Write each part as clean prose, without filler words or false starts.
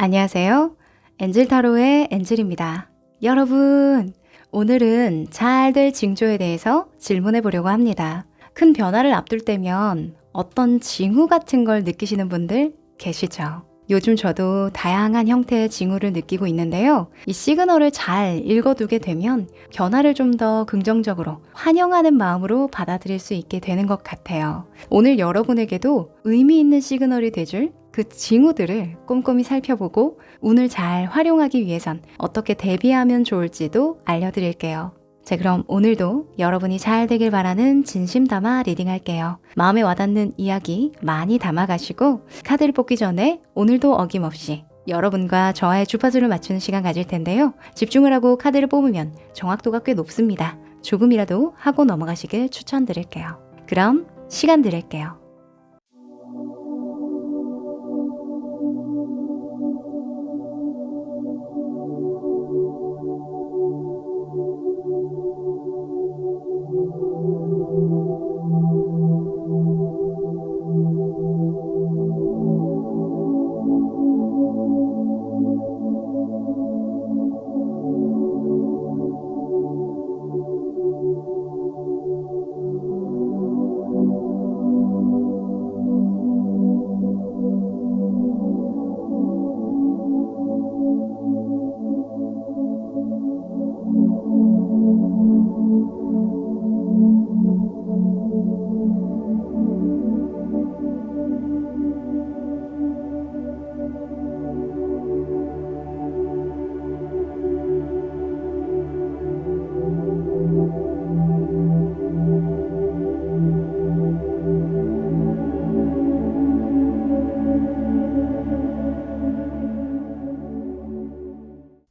안녕하세요. 엔젤타로의 엔젤입니다. 여러분, 오늘은 잘 될 징조에 대해서 질문해 보려고 합니다. 큰 변화를 앞둘 때면 어떤 징후 같은 걸 느끼시는 분들 계시죠? 요즘 저도 다양한 형태의 징후를 느끼고 있는데요. 이 시그널을 잘 읽어두게 되면 변화를 좀 더 긍정적으로 환영하는 마음으로 받아들일 수 있게 되는 것 같아요. 오늘 여러분에게도 의미 있는 시그널이 되줄 그 징후들을 꼼꼼히 살펴보고 운을 잘 활용하기 위해선 어떻게 대비하면 좋을지도 알려드릴게요. 자, 그럼 오늘도 여러분이 잘 되길 바라는 진심 담아 리딩할게요. 마음에 와닿는 이야기 많이 담아가시고 카드를 뽑기 전에 오늘도 어김없이 여러분과 저와의 주파수를 맞추는 시간 가질 텐데요. 집중을 하고 카드를 뽑으면 정확도가 꽤 높습니다. 조금이라도 하고 넘어가시길 추천드릴게요. 그럼 시간 드릴게요.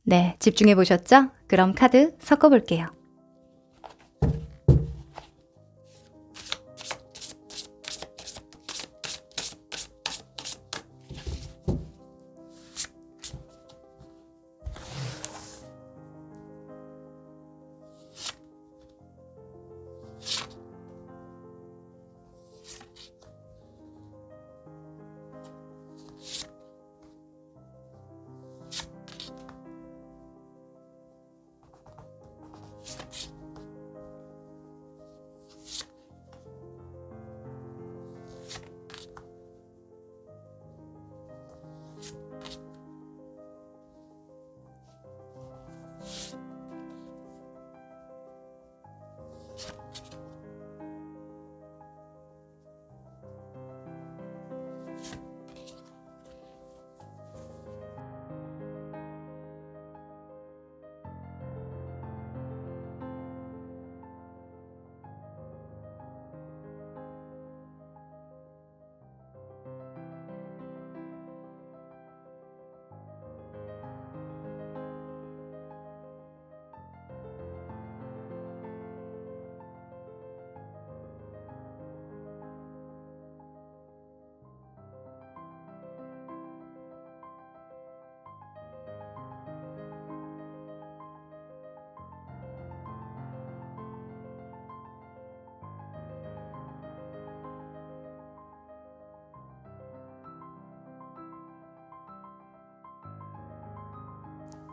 네, 집중해 보셨죠? 그럼 카드 섞어 볼게요.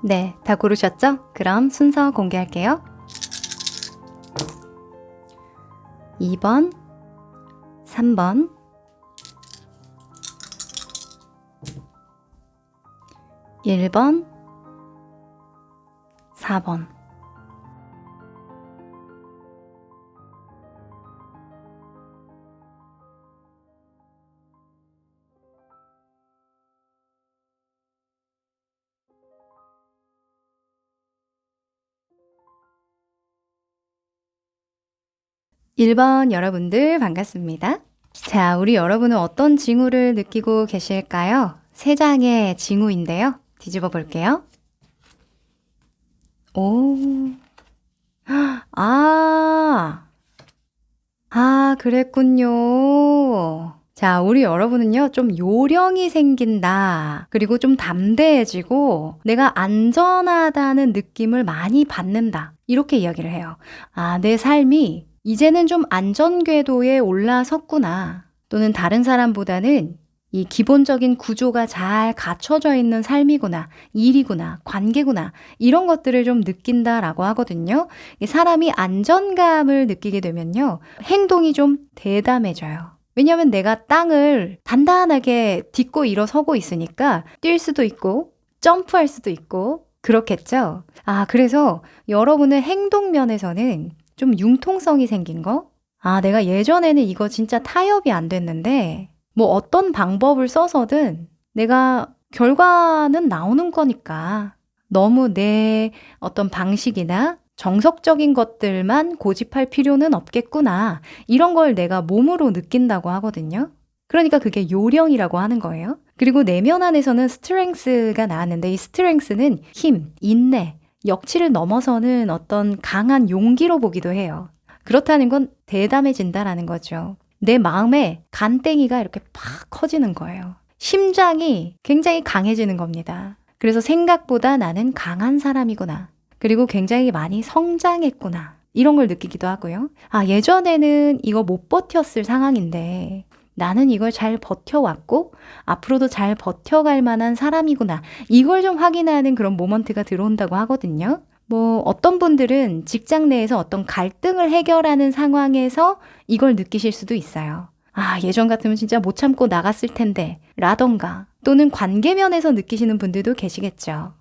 네, 다 고르셨죠? 그럼 순서 공개할게요. 2번, 3번, 1번, 4번. 일 번 여러분들 반갑습니다. 자, 우리 여러분은 어떤 징후를 느끼고 계실까요? 세 장의 징후인데요. 뒤집어 볼게요. 오, 그랬군요. 자, 우리 여러분은요, 좀 요령이 생긴다. 그리고 좀 담대해지고 내가 안전하다는 느낌을 많이 받는다. 이렇게 이야기를 해요. 내 삶이 이제는 좀 안전궤도에 올라섰구나. 또는 다른 사람보다는 이 기본적인 구조가 잘 갖춰져 있는 삶이구나, 일이구나, 관계구나, 이런 것들을 좀 느낀다라고 하거든요. 이 사람이 안전감을 느끼게 되면요, 행동이 좀 대담해져요. 왜냐하면 내가 땅을 단단하게 딛고 일어서고 있으니까 뛸 수도 있고, 점프할 수도 있고, 그렇겠죠? 그래서 여러분의 행동 면에서는 좀 융통성이 생긴 거? 내가 예전에는 이거 진짜 타협이 안 됐는데, 뭐 어떤 방법을 써서든 내가 결과는 나오는 거니까 너무 내 어떤 방식이나 정석적인 것들만 고집할 필요는 없겠구나. 이런 걸 내가 몸으로 느낀다고 하거든요. 그러니까 그게 요령이라고 하는 거예요. 그리고 내면 안에서는 스트렝스가 나왔는데 이 스트렝스는 힘, 인내, 역치를 넘어서는 어떤 강한 용기로 보기도 해요. 그렇다는 건 대담해진다라는 거죠. 내 마음에 간땡이가 이렇게 팍 커지는 거예요. 심장이 굉장히 강해지는 겁니다. 그래서 생각보다 나는 강한 사람이구나. 그리고 굉장히 많이 성장했구나. 이런 걸 느끼기도 하고요. 예전에는 이거 못 버텼을 상황인데 나는 이걸 잘 버텨왔고 앞으로도 잘 버텨갈 만한 사람이구나. 이걸 좀 확인하는 그런 모먼트가 들어온다고 하거든요. 뭐 어떤 분들은 직장 내에서 어떤 갈등을 해결하는 상황에서 이걸 느끼실 수도 있어요. 예전 같으면 진짜 못 참고 나갔을 텐데 라던가 또는 관계면에서 느끼시는 분들도 계시겠죠.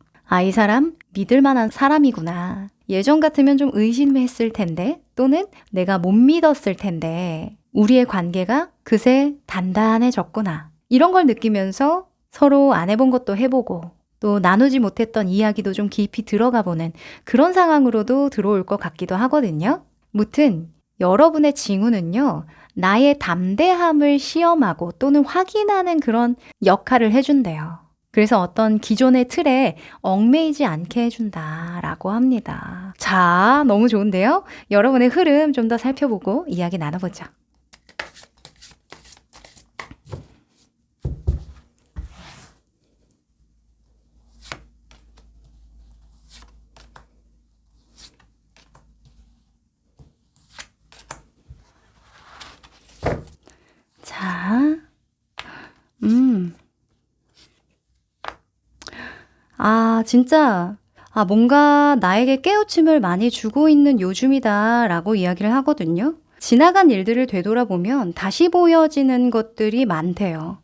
이 사람 믿을 만한 사람이구나. 예전 같으면 좀 의심했을 텐데 또는 내가 못 믿었을 텐데 우리의 관계가 그새 단단해졌구나. 이런 걸 느끼면서 서로 안 해본 것도 해보고 또 나누지 못했던 이야기도 좀 깊이 들어가 보는 그런 상황으로도 들어올 것 같기도 하거든요. 무튼 여러분의 징후는요, 나의 담대함을 시험하고 또는 확인하는 그런 역할을 해준대요. 그래서 어떤 기존의 틀에 얽매이지 않게 해준다라고 합니다. 자, 너무 좋은데요? 여러분의 흐름 좀 더 살펴보고 이야기 나눠보죠. 자, 진짜, 뭔가 나에게 깨우침을 많이 주고 있는 요즘이다라고 이야기를 하거든요. 지나간 일들을 되돌아보면 다시 보여지는 것들이 많대요.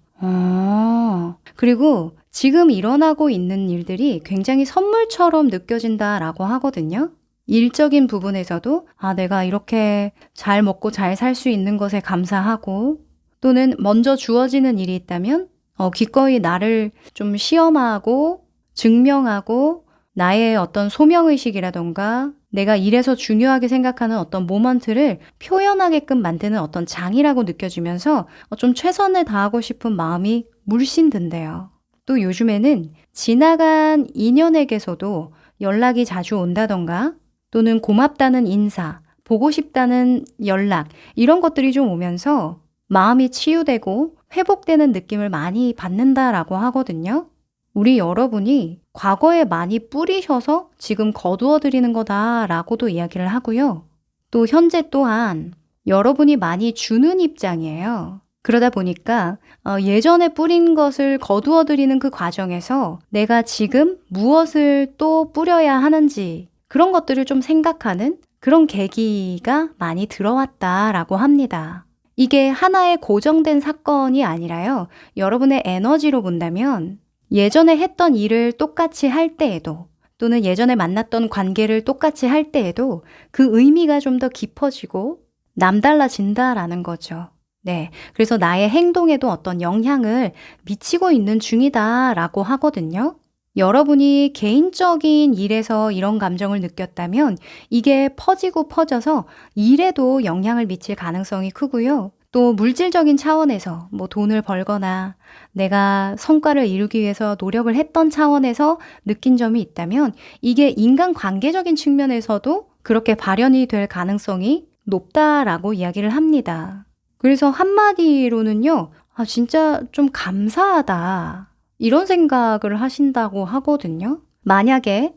그리고 지금 일어나고 있는 일들이 굉장히 선물처럼 느껴진다라고 하거든요. 일적인 부분에서도 내가 이렇게 잘 먹고 잘 살 수 있는 것에 감사하고 또는 먼저 주어지는 일이 있다면 기꺼이 나를 좀 시험하고 증명하고 나의 어떤 소명의식이라던가 내가 이래서 중요하게 생각하는 어떤 모먼트를 표현하게끔 만드는 어떤 장이라고 느껴지면서 좀 최선을 다하고 싶은 마음이 물씬 든대요. 또 요즘에는 지나간 인연에게서도 연락이 자주 온다던가 또는 고맙다는 인사, 보고 싶다는 연락 이런 것들이 좀 오면서 마음이 치유되고 회복되는 느낌을 많이 받는다라고 하거든요. 우리 여러분이 과거에 많이 뿌리셔서 지금 거두어드리는 거다라고도 이야기를 하고요. 또 현재 또한 여러분이 많이 주는 입장이에요. 그러다 보니까 예전에 뿌린 것을 거두어드리는 그 과정에서 내가 지금 무엇을 또 뿌려야 하는지 그런 것들을 좀 생각하는 그런 계기가 많이 들어왔다라고 합니다. 이게 하나의 고정된 사건이 아니라요. 여러분의 에너지로 본다면 예전에 했던 일을 똑같이 할 때에도 또는 예전에 만났던 관계를 똑같이 할 때에도 그 의미가 좀 더 깊어지고 남달라진다라는 거죠. 네. 그래서 나의 행동에도 어떤 영향을 미치고 있는 중이다라고 하거든요. 여러분이 개인적인 일에서 이런 감정을 느꼈다면 이게 퍼지고 퍼져서 일에도 영향을 미칠 가능성이 크고요. 또 물질적인 차원에서 뭐 돈을 벌거나 내가 성과를 이루기 위해서 노력을 했던 차원에서 느낀 점이 있다면 이게 인간관계적인 측면에서도 그렇게 발현이 될 가능성이 높다라고 이야기를 합니다. 그래서 한마디로는요, 진짜 좀 감사하다. 이런 생각을 하신다고 하거든요. 만약에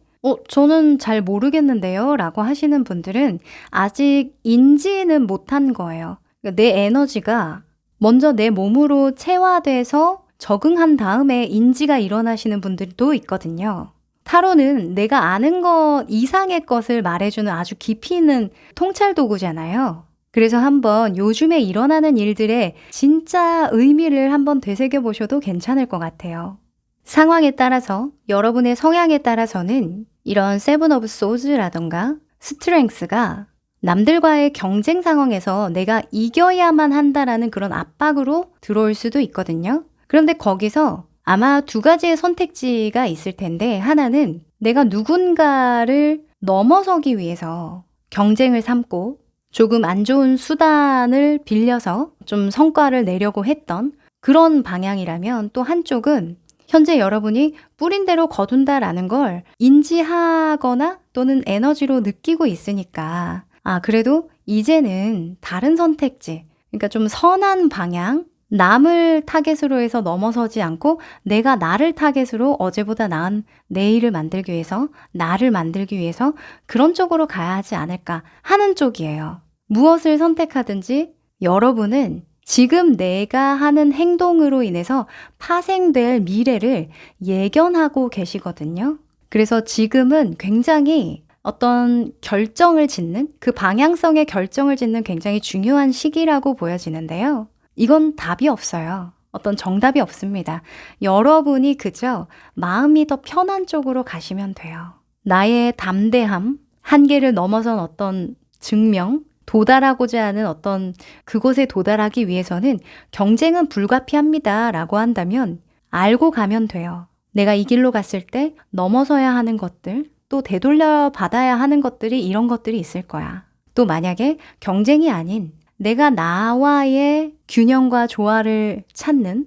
저는 잘 모르겠는데요 라고 하시는 분들은 아직 인지는 못한 거예요. 그러니까 내 에너지가 먼저 내 몸으로 체화돼서 적응한 다음에 인지가 일어나시는 분들도 있거든요. 타로는 내가 아는 것 이상의 것을 말해주는 아주 깊이 있는 통찰 도구잖아요. 그래서 한번 요즘에 일어나는 일들의 진짜 의미를 한번 되새겨 보셔도 괜찮을 것 같아요. 상황에 따라서, 여러분의 성향에 따라서는 이런 세븐 오브 소즈라던가 스트렝스가 남들과의 경쟁 상황에서 내가 이겨야만 한다라는 그런 압박으로 들어올 수도 있거든요. 그런데 거기서 아마 두 가지의 선택지가 있을 텐데, 하나는 내가 누군가를 넘어서기 위해서 경쟁을 삼고 조금 안 좋은 수단을 빌려서 좀 성과를 내려고 했던 그런 방향이라면, 또 한쪽은 현재 여러분이 뿌린 대로 거둔다라는 걸 인지하거나 또는 에너지로 느끼고 있으니까, 그래도 이제는 다른 선택지, 그러니까 좀 선한 방향, 남을 타겟으로 해서 넘어서지 않고 내가 나를 타겟으로 어제보다 나은 내일을 만들기 위해서, 나를 만들기 위해서 그런 쪽으로 가야 하지 않을까 하는 쪽이에요. 무엇을 선택하든지 여러분은 지금 내가 하는 행동으로 인해서 파생될 미래를 예견하고 계시거든요. 그래서 지금은 굉장히 어떤 결정을 짓는, 그 방향성의 결정을 짓는 굉장히 중요한 시기라고 보여지는데요. 이건 답이 없어요. 어떤 정답이 없습니다. 여러분이 그저 마음이 더 편한 쪽으로 가시면 돼요. 나의 담대함, 한계를 넘어선 어떤 증명, 도달하고자 하는 어떤 그곳에 도달하기 위해서는 경쟁은 불가피합니다 라고 한다면 알고 가면 돼요. 내가 이 길로 갔을 때 넘어서야 하는 것들, 또 되돌려 받아야 하는 것들이, 이런 것들이 있을 거야. 또 만약에 경쟁이 아닌 내가 나와의 균형과 조화를 찾는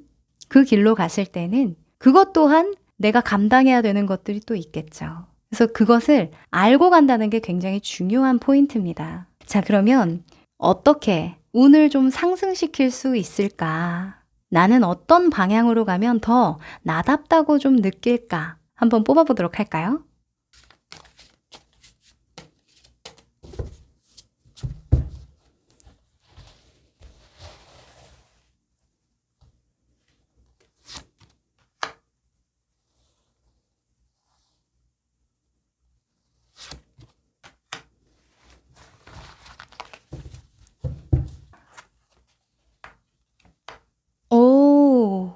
그 길로 갔을 때는 그것 또한 내가 감당해야 되는 것들이 또 있겠죠. 그래서 그것을 알고 간다는 게 굉장히 중요한 포인트입니다. 자, 그러면 어떻게 운을 좀 상승시킬 수 있을까? 나는 어떤 방향으로 가면 더 나답다고 좀 느낄까? 한번 뽑아보도록 할까요? 오,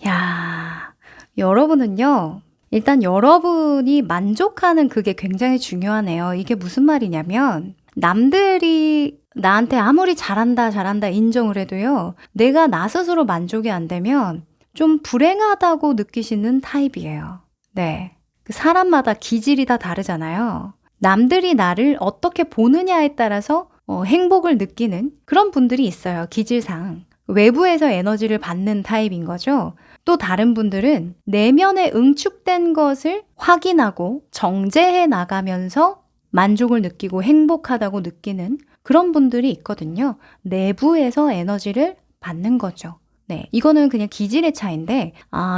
야, 여러분은요, 일단 여러분이 만족하는 그게 굉장히 중요하네요. 이게 무슨 말이냐면, 남들이 나한테 아무리 잘한다, 잘한다 인정을 해도요, 내가 나 스스로 만족이 안 되면 좀 불행하다고 느끼시는 타입이에요. 네. 그 사람마다 기질이 다 다르잖아요. 남들이 나를 어떻게 보느냐에 따라서 행복을 느끼는 그런 분들이 있어요. 기질상. 외부에서 에너지를 받는 타입인 거죠. 또 다른 분들은 내면에 응축된 것을 확인하고 정제해 나가면서 만족을 느끼고 행복하다고 느끼는 그런 분들이 있거든요. 내부에서 에너지를 받는 거죠. 네, 이거는 그냥 기질의 차이인데,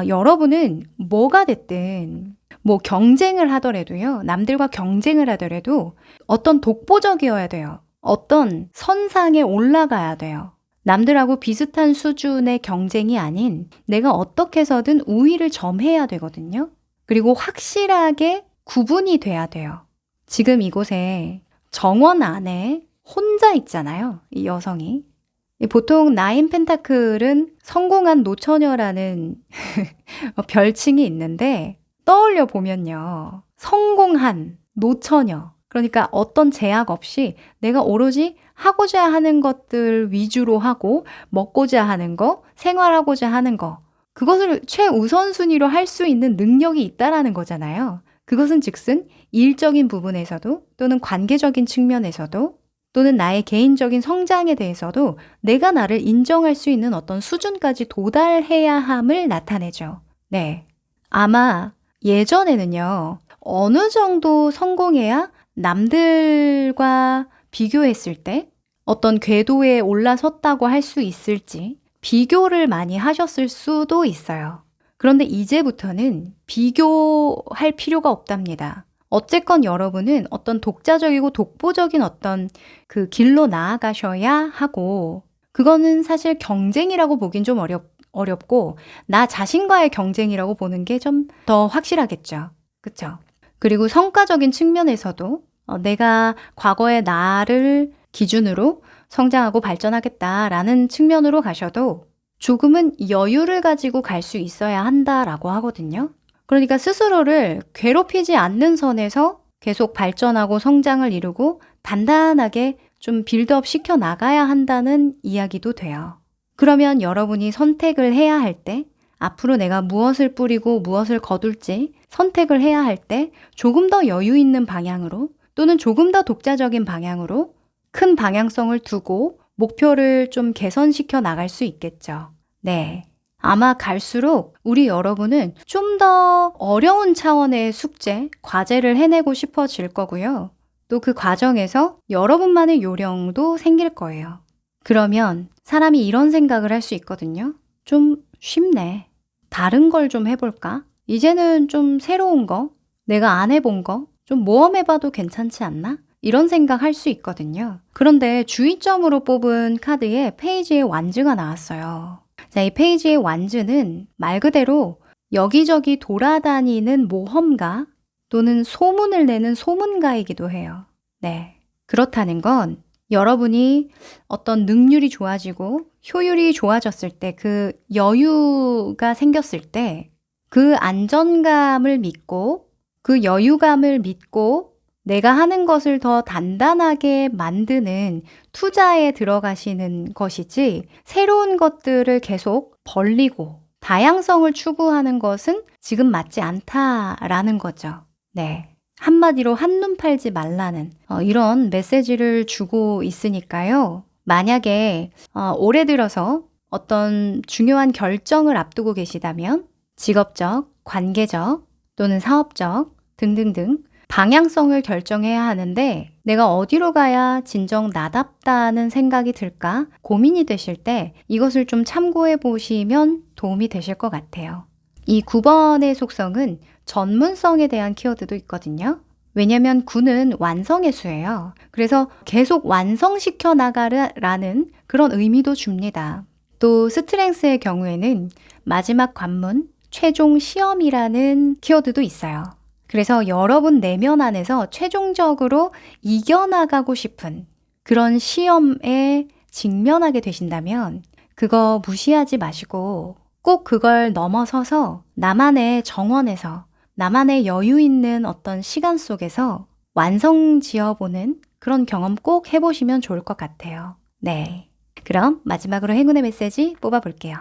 여러분은 뭐가 됐든, 뭐 경쟁을 하더라도요, 남들과 경쟁을 하더라도 어떤 독보적이어야 돼요. 어떤 선상에 올라가야 돼요. 남들하고 비슷한 수준의 경쟁이 아닌 내가 어떻게 해서든 우위를 점해야 되거든요. 그리고 확실하게 구분이 돼야 돼요. 지금 이곳에 정원 안에 혼자 있잖아요. 이 여성이. 보통 나인 펜타클은 성공한 노처녀라는 별칭이 있는데, 떠올려 보면요. 성공한 노처녀. 그러니까 어떤 제약 없이 내가 오로지 하고자 하는 것들 위주로 하고, 먹고자 하는 거, 생활하고자 하는 거, 그것을 최우선순위로 할 수 있는 능력이 있다라는 거잖아요. 그것은 즉슨 일적인 부분에서도, 또는 관계적인 측면에서도, 또는 나의 개인적인 성장에 대해서도 내가 나를 인정할 수 있는 어떤 수준까지 도달해야 함을 나타내죠. 네. 아마 예전에는요, 어느 정도 성공해야 남들과 비교했을 때 어떤 궤도에 올라섰다고 할 수 있을지 비교를 많이 하셨을 수도 있어요. 그런데 이제부터는 비교할 필요가 없답니다. 어쨌건 여러분은 어떤 독자적이고 독보적인 어떤 그 길로 나아가셔야 하고, 그거는 사실 경쟁이라고 보긴 좀 어렵고 나 자신과의 경쟁이라고 보는 게 좀 더 확실하겠죠. 그쵸? 그리고 성과적인 측면에서도 내가 과거의 나를 기준으로 성장하고 발전하겠다라는 측면으로 가셔도 조금은 여유를 가지고 갈 수 있어야 한다라고 하거든요. 그러니까 스스로를 괴롭히지 않는 선에서 계속 발전하고 성장을 이루고 단단하게 좀 빌드업 시켜 나가야 한다는 이야기도 돼요. 그러면 여러분이 선택을 해야 할 때, 앞으로 내가 무엇을 뿌리고 무엇을 거둘지 선택을 해야 할 때 조금 더 여유 있는 방향으로 또는 조금 더 독자적인 방향으로 큰 방향성을 두고 목표를 좀 개선시켜 나갈 수 있겠죠. 네. 아마 갈수록 우리 여러분은 좀 더 어려운 차원의 숙제, 과제를 해내고 싶어질 거고요. 또 그 과정에서 여러분만의 요령도 생길 거예요. 그러면 사람이 이런 생각을 할 수 있거든요. 좀 쉽네. 다른 걸 좀 해볼까? 이제는 좀 새로운 거, 내가 안 해본 거, 좀 모험해봐도 괜찮지 않나? 이런 생각 할 수 있거든요. 그런데 주의점으로 뽑은 카드에 페이지의 완즈가 나왔어요. 자, 이 페이지의 완즈는 말 그대로 여기저기 돌아다니는 모험가 또는 소문을 내는 소문가이기도 해요. 네. 그렇다는 건 여러분이 어떤 능률이 좋아지고 효율이 좋아졌을 때, 그 여유가 생겼을 때 그 안전감을 믿고 그 여유감을 믿고 내가 하는 것을 더 단단하게 만드는 투자에 들어가시는 것이지, 새로운 것들을 계속 벌리고 다양성을 추구하는 것은 지금 맞지 않다라는 거죠. 네. 한마디로 한눈 팔지 말라는 이런 메시지를 주고 있으니까요. 만약에 올해 들어서 어떤 중요한 결정을 앞두고 계시다면 직업적, 관계적 또는 사업적 등등등 방향성을 결정해야 하는데 내가 어디로 가야 진정 나답다는 생각이 들까 고민이 되실 때 이것을 좀 참고해 보시면 도움이 되실 것 같아요. 이 9번의 속성은 전문성에 대한 키워드도 있거든요. 왜냐면 9는 완성의 수예요. 그래서 계속 완성시켜 나가라는 그런 의미도 줍니다. 또 스트렝스의 경우에는 마지막 관문, 최종 시험이라는 키워드도 있어요. 그래서 여러분 내면 안에서 최종적으로 이겨나가고 싶은 그런 시험에 직면하게 되신다면 그거 무시하지 마시고 꼭 그걸 넘어서서 나만의 정원에서 나만의 여유 있는 어떤 시간 속에서 완성 지어보는 그런 경험 꼭 해보시면 좋을 것 같아요. 네. 그럼 마지막으로 행운의 메시지 뽑아볼게요.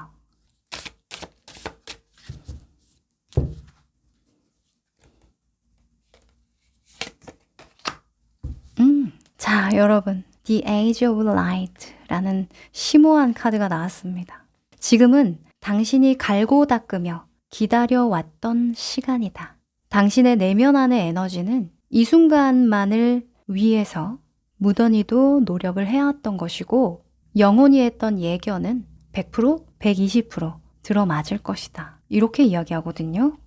자, 여러분. The Age of Light라는 심오한 카드가 나왔습니다. 지금은 당신이 갈고 닦으며 기다려왔던 시간이다. 당신의 내면 안의 에너지는 이 순간만을 위해서 무던히도 노력을 해왔던 것이고 영혼이 했던 예견은 100%, 120% 들어맞을 것이다. 이렇게 이야기하거든요.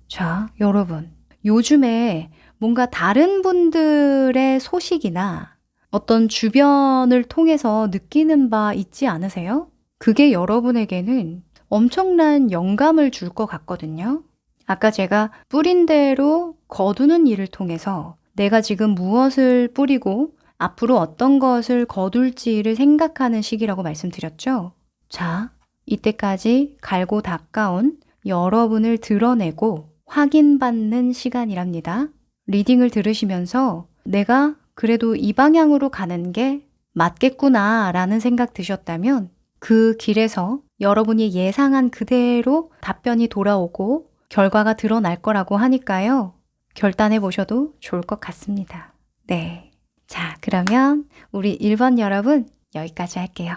자, 여러분. 요즘에 뭔가 다른 분들의 소식이나 어떤 주변을 통해서 느끼는 바 있지 않으세요? 그게 여러분에게는 엄청난 영감을 줄 것 같거든요. 아까 제가 뿌린 대로 거두는 일을 통해서 내가 지금 무엇을 뿌리고 앞으로 어떤 것을 거둘지를 생각하는 시기라고 말씀드렸죠. 자, 이때까지 갈고 닦아온 여러분을 드러내고 확인받는 시간이랍니다. 리딩을 들으시면서 내가 그래도 이 방향으로 가는 게 맞겠구나 라는 생각 드셨다면 그 길에서 여러분이 예상한 그대로 답변이 돌아오고 결과가 드러날 거라고 하니까요. 결단해 보셔도 좋을 것 같습니다. 네. 자, 그러면 우리 1번 여러분 여기까지 할게요.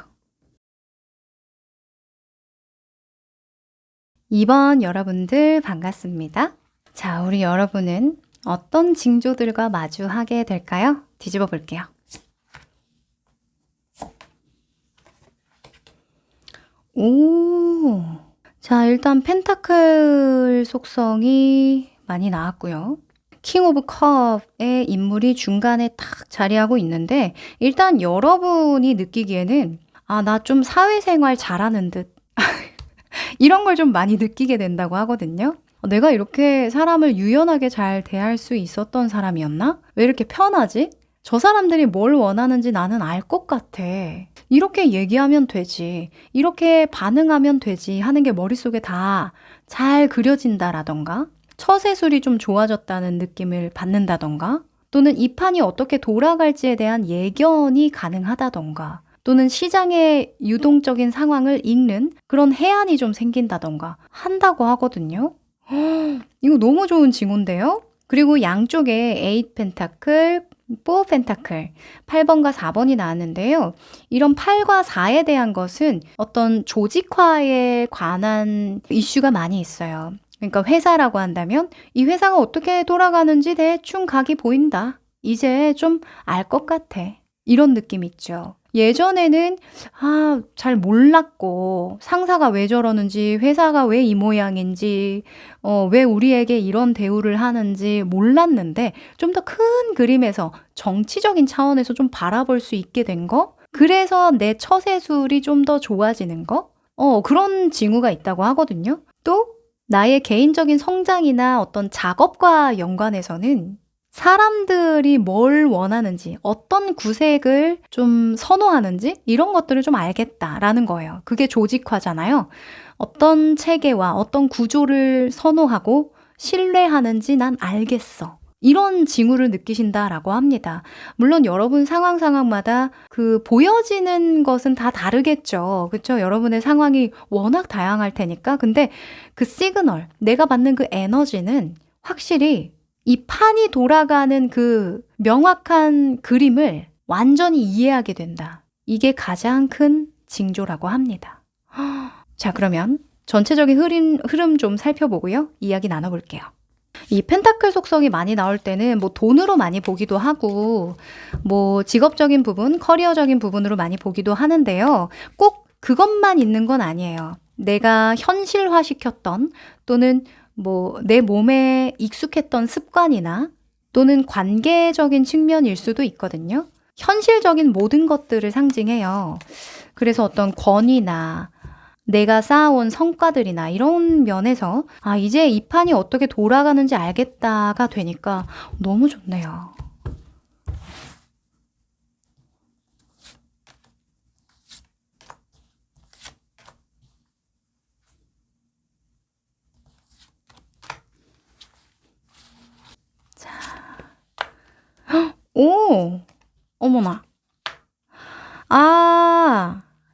2번 여러분들 반갑습니다. 자, 우리 여러분은 어떤 징조들과 마주하게 될까요? 뒤집어 볼게요. 오, 자, 일단 펜타클 속성이 많이 나왔고요. 킹 오브 컵의 인물이 중간에 탁 자리하고 있는데 일단 여러분이 느끼기에는 나 좀 사회생활 잘하는 듯 이런 걸 좀 많이 느끼게 된다고 하거든요. 내가 이렇게 사람을 유연하게 잘 대할 수 있었던 사람이었나? 왜 이렇게 편하지? 저 사람들이 뭘 원하는지 나는 알 것 같아. 이렇게 얘기하면 되지. 이렇게 반응하면 되지 하는 게 머릿속에 다 잘 그려진다라던가, 처세술이 좀 좋아졌다는 느낌을 받는다던가, 또는 이 판이 어떻게 돌아갈지에 대한 예견이 가능하다던가, 또는 시장의 유동적인 상황을 읽는 그런 해안이 좀 생긴다던가 한다고 하거든요. 이거 너무 좋은 징후인데요? 그리고 양쪽에 8 펜타클, 4 펜타클, 8번과 4번이 나왔는데요. 이런 8과 4에 대한 것은 어떤 조직화에 관한 이슈가 많이 있어요. 그러니까 회사라고 한다면 이 회사가 어떻게 돌아가는지 대충 각이 보인다. 이제 좀 알 것 같아. 이런 느낌 있죠. 예전에는 잘 몰랐고 상사가 왜 저러는지 회사가 왜 이 모양인지 왜 우리에게 이런 대우를 하는지 몰랐는데 좀 더 큰 그림에서 정치적인 차원에서 좀 바라볼 수 있게 된 거? 그래서 내 처세술이 좀 더 좋아지는 거? 그런 징후가 있다고 하거든요. 또 나의 개인적인 성장이나 어떤 작업과 연관해서는 사람들이 뭘 원하는지, 어떤 구색을 좀 선호하는지 이런 것들을 좀 알겠다라는 거예요. 그게 조직화잖아요. 어떤 체계와 어떤 구조를 선호하고 신뢰하는지 난 알겠어. 이런 징후를 느끼신다라고 합니다. 물론 여러분 상황마다 그 보여지는 것은 다 다르겠죠. 그렇죠? 여러분의 상황이 워낙 다양할 테니까. 근데 그 시그널, 내가 받는 그 에너지는 확실히 이 판이 돌아가는 그 명확한 그림을 완전히 이해하게 된다. 이게 가장 큰 징조라고 합니다. 자, 그러면 전체적인 흐름 좀 살펴보고요. 이야기 나눠볼게요. 이 펜타클 속성이 많이 나올 때는 뭐 돈으로 많이 보기도 하고 뭐 직업적인 부분, 커리어적인 부분으로 많이 보기도 하는데요. 꼭 그것만 있는 건 아니에요. 내가 현실화시켰던 또는 뭐 내 몸에 익숙했던 습관이나 또는 관계적인 측면일 수도 있거든요. 현실적인 모든 것들을 상징해요. 그래서 어떤 권위나 내가 쌓아온 성과들이나 이런 면에서 이제 이 판이 어떻게 돌아가는지 알겠다가 되니까 너무 좋네요. 자, 오, 어머나.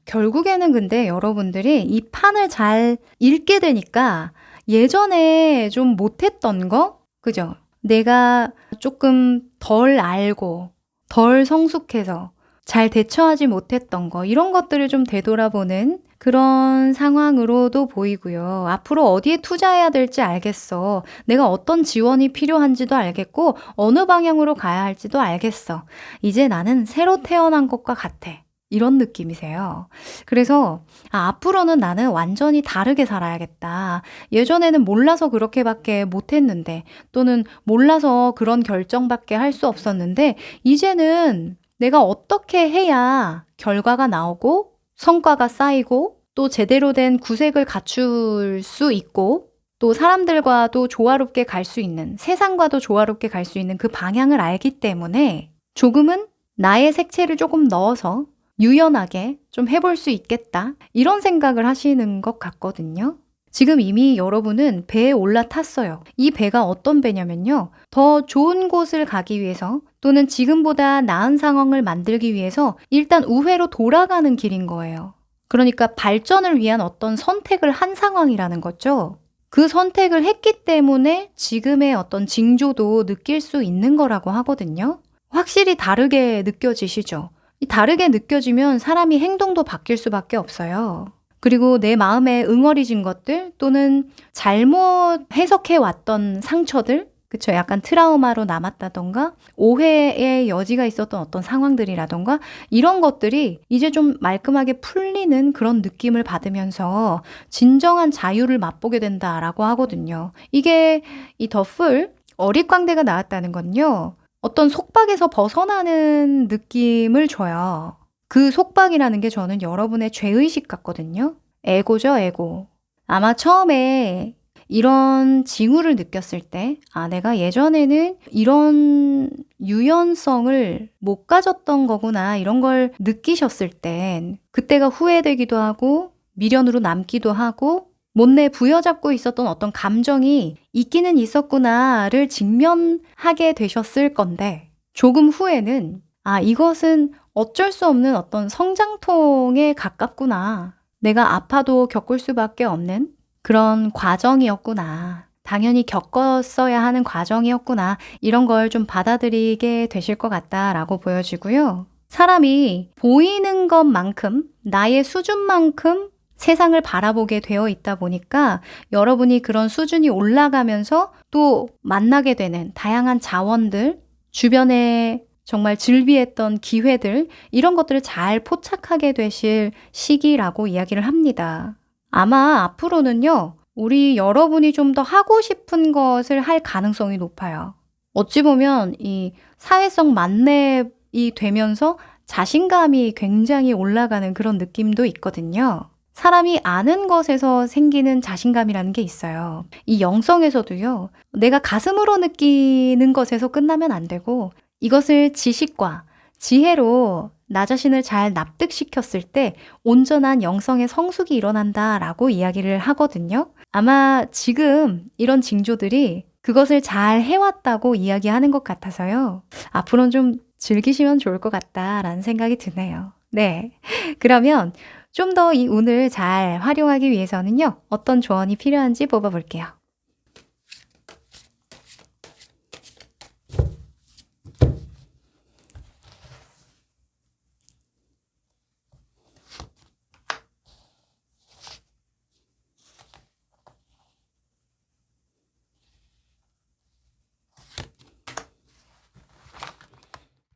결국에는 근데 여러분들이 이 판을 잘 읽게 되니까 예전에 좀 못했던 거? 그죠? 내가 조금 덜 알고, 덜 성숙해서 잘 대처하지 못했던 거, 이런 것들을 좀 되돌아보는 그런 상황으로도 보이고요. 앞으로 어디에 투자해야 될지 알겠어. 내가 어떤 지원이 필요한지도 알겠고, 어느 방향으로 가야 할지도 알겠어. 이제 나는 새로 태어난 것과 같아. 이런 느낌이세요. 그래서 앞으로는 나는 완전히 다르게 살아야겠다. 예전에는 몰라서 그렇게밖에 못했는데 또는 몰라서 그런 결정밖에 할 수 없었는데 이제는 내가 어떻게 해야 결과가 나오고 성과가 쌓이고 또 제대로 된 구색을 갖출 수 있고 또 사람들과도 조화롭게 갈 수 있는, 세상과도 조화롭게 갈 수 있는 그 방향을 알기 때문에 조금은 나의 색채를 조금 넣어서 유연하게 좀 해볼 수 있겠다. 이런 생각을 하시는 것 같거든요. 지금 이미 여러분은 배에 올라탔어요. 이 배가 어떤 배냐면요. 더 좋은 곳을 가기 위해서 또는 지금보다 나은 상황을 만들기 위해서 일단 우회로 돌아가는 길인 거예요. 그러니까 발전을 위한 어떤 선택을 한 상황이라는 거죠. 그 선택을 했기 때문에 지금의 어떤 징조도 느낄 수 있는 거라고 하거든요. 확실히 다르게 느껴지시죠? 다르게 느껴지면 사람이 행동도 바뀔 수밖에 없어요. 그리고 내 마음에 응어리진 것들 또는 잘못 해석해왔던 상처들, 그쵸? 약간 트라우마로 남았다던가 오해의 여지가 있었던 어떤 상황들이라던가 이런 것들이 이제 좀 말끔하게 풀리는 그런 느낌을 받으면서 진정한 자유를 맛보게 된다라고 하거든요. 이게 이 더풀 어릿광대가 나왔다는 건요. 어떤 속박에서 벗어나는 느낌을 줘요. 그 속박이라는 게 저는 여러분의 죄의식 같거든요. 에고죠, 에고. 아마 처음에 이런 징후를 느꼈을 때, 아, 내가 예전에는 이런 유연성을 못 가졌던 거구나, 이런 걸 느끼셨을 땐 그때가 후회되기도 하고 미련으로 남기도 하고 못내 부여잡고 있었던 어떤 감정이 있기는 있었구나를 직면하게 되셨을 건데, 조금 후에는 아, 이것은 어쩔 수 없는 어떤 성장통에 가깝구나. 내가 아파도 겪을 수밖에 없는 그런 과정이었구나. 당연히 겪었어야 하는 과정이었구나. 이런 걸 좀 받아들이게 되실 것 같다라고 보여지고요. 사람이 보이는 것만큼, 나의 수준만큼 세상을 바라보게 되어 있다 보니까 여러분이 그런 수준이 올라가면서 또 만나게 되는 다양한 자원들, 주변에 정말 즐비했던 기회들, 이런 것들을 잘 포착하게 되실 시기라고 이야기를 합니다. 아마 앞으로는요, 우리 여러분이 좀 더 하고 싶은 것을 할 가능성이 높아요. 어찌 보면 이 사회성 만렙이 되면서 자신감이 굉장히 올라가는 그런 느낌도 있거든요. 사람이 아는 것에서 생기는 자신감이라는 게 있어요. 이 영성에서도요, 내가 가슴으로 느끼는 것에서 끝나면 안 되고, 이것을 지식과 지혜로 나 자신을 잘 납득시켰을 때 온전한 영성의 성숙이 일어난다라고 이야기를 하거든요. 아마 지금 이런 징조들이 그것을 잘 해왔다고 이야기하는 것 같아서요. 앞으로는 좀 즐기시면 좋을 것 같다라는 생각이 드네요. 네. 그러면 좀 더 이 운을 잘 활용하기 위해서는요, 어떤 조언이 필요한지 뽑아볼게요.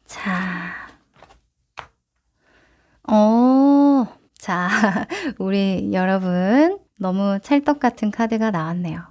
자, 자, 우리 여러분, 너무 찰떡 같은 카드가 나왔네요.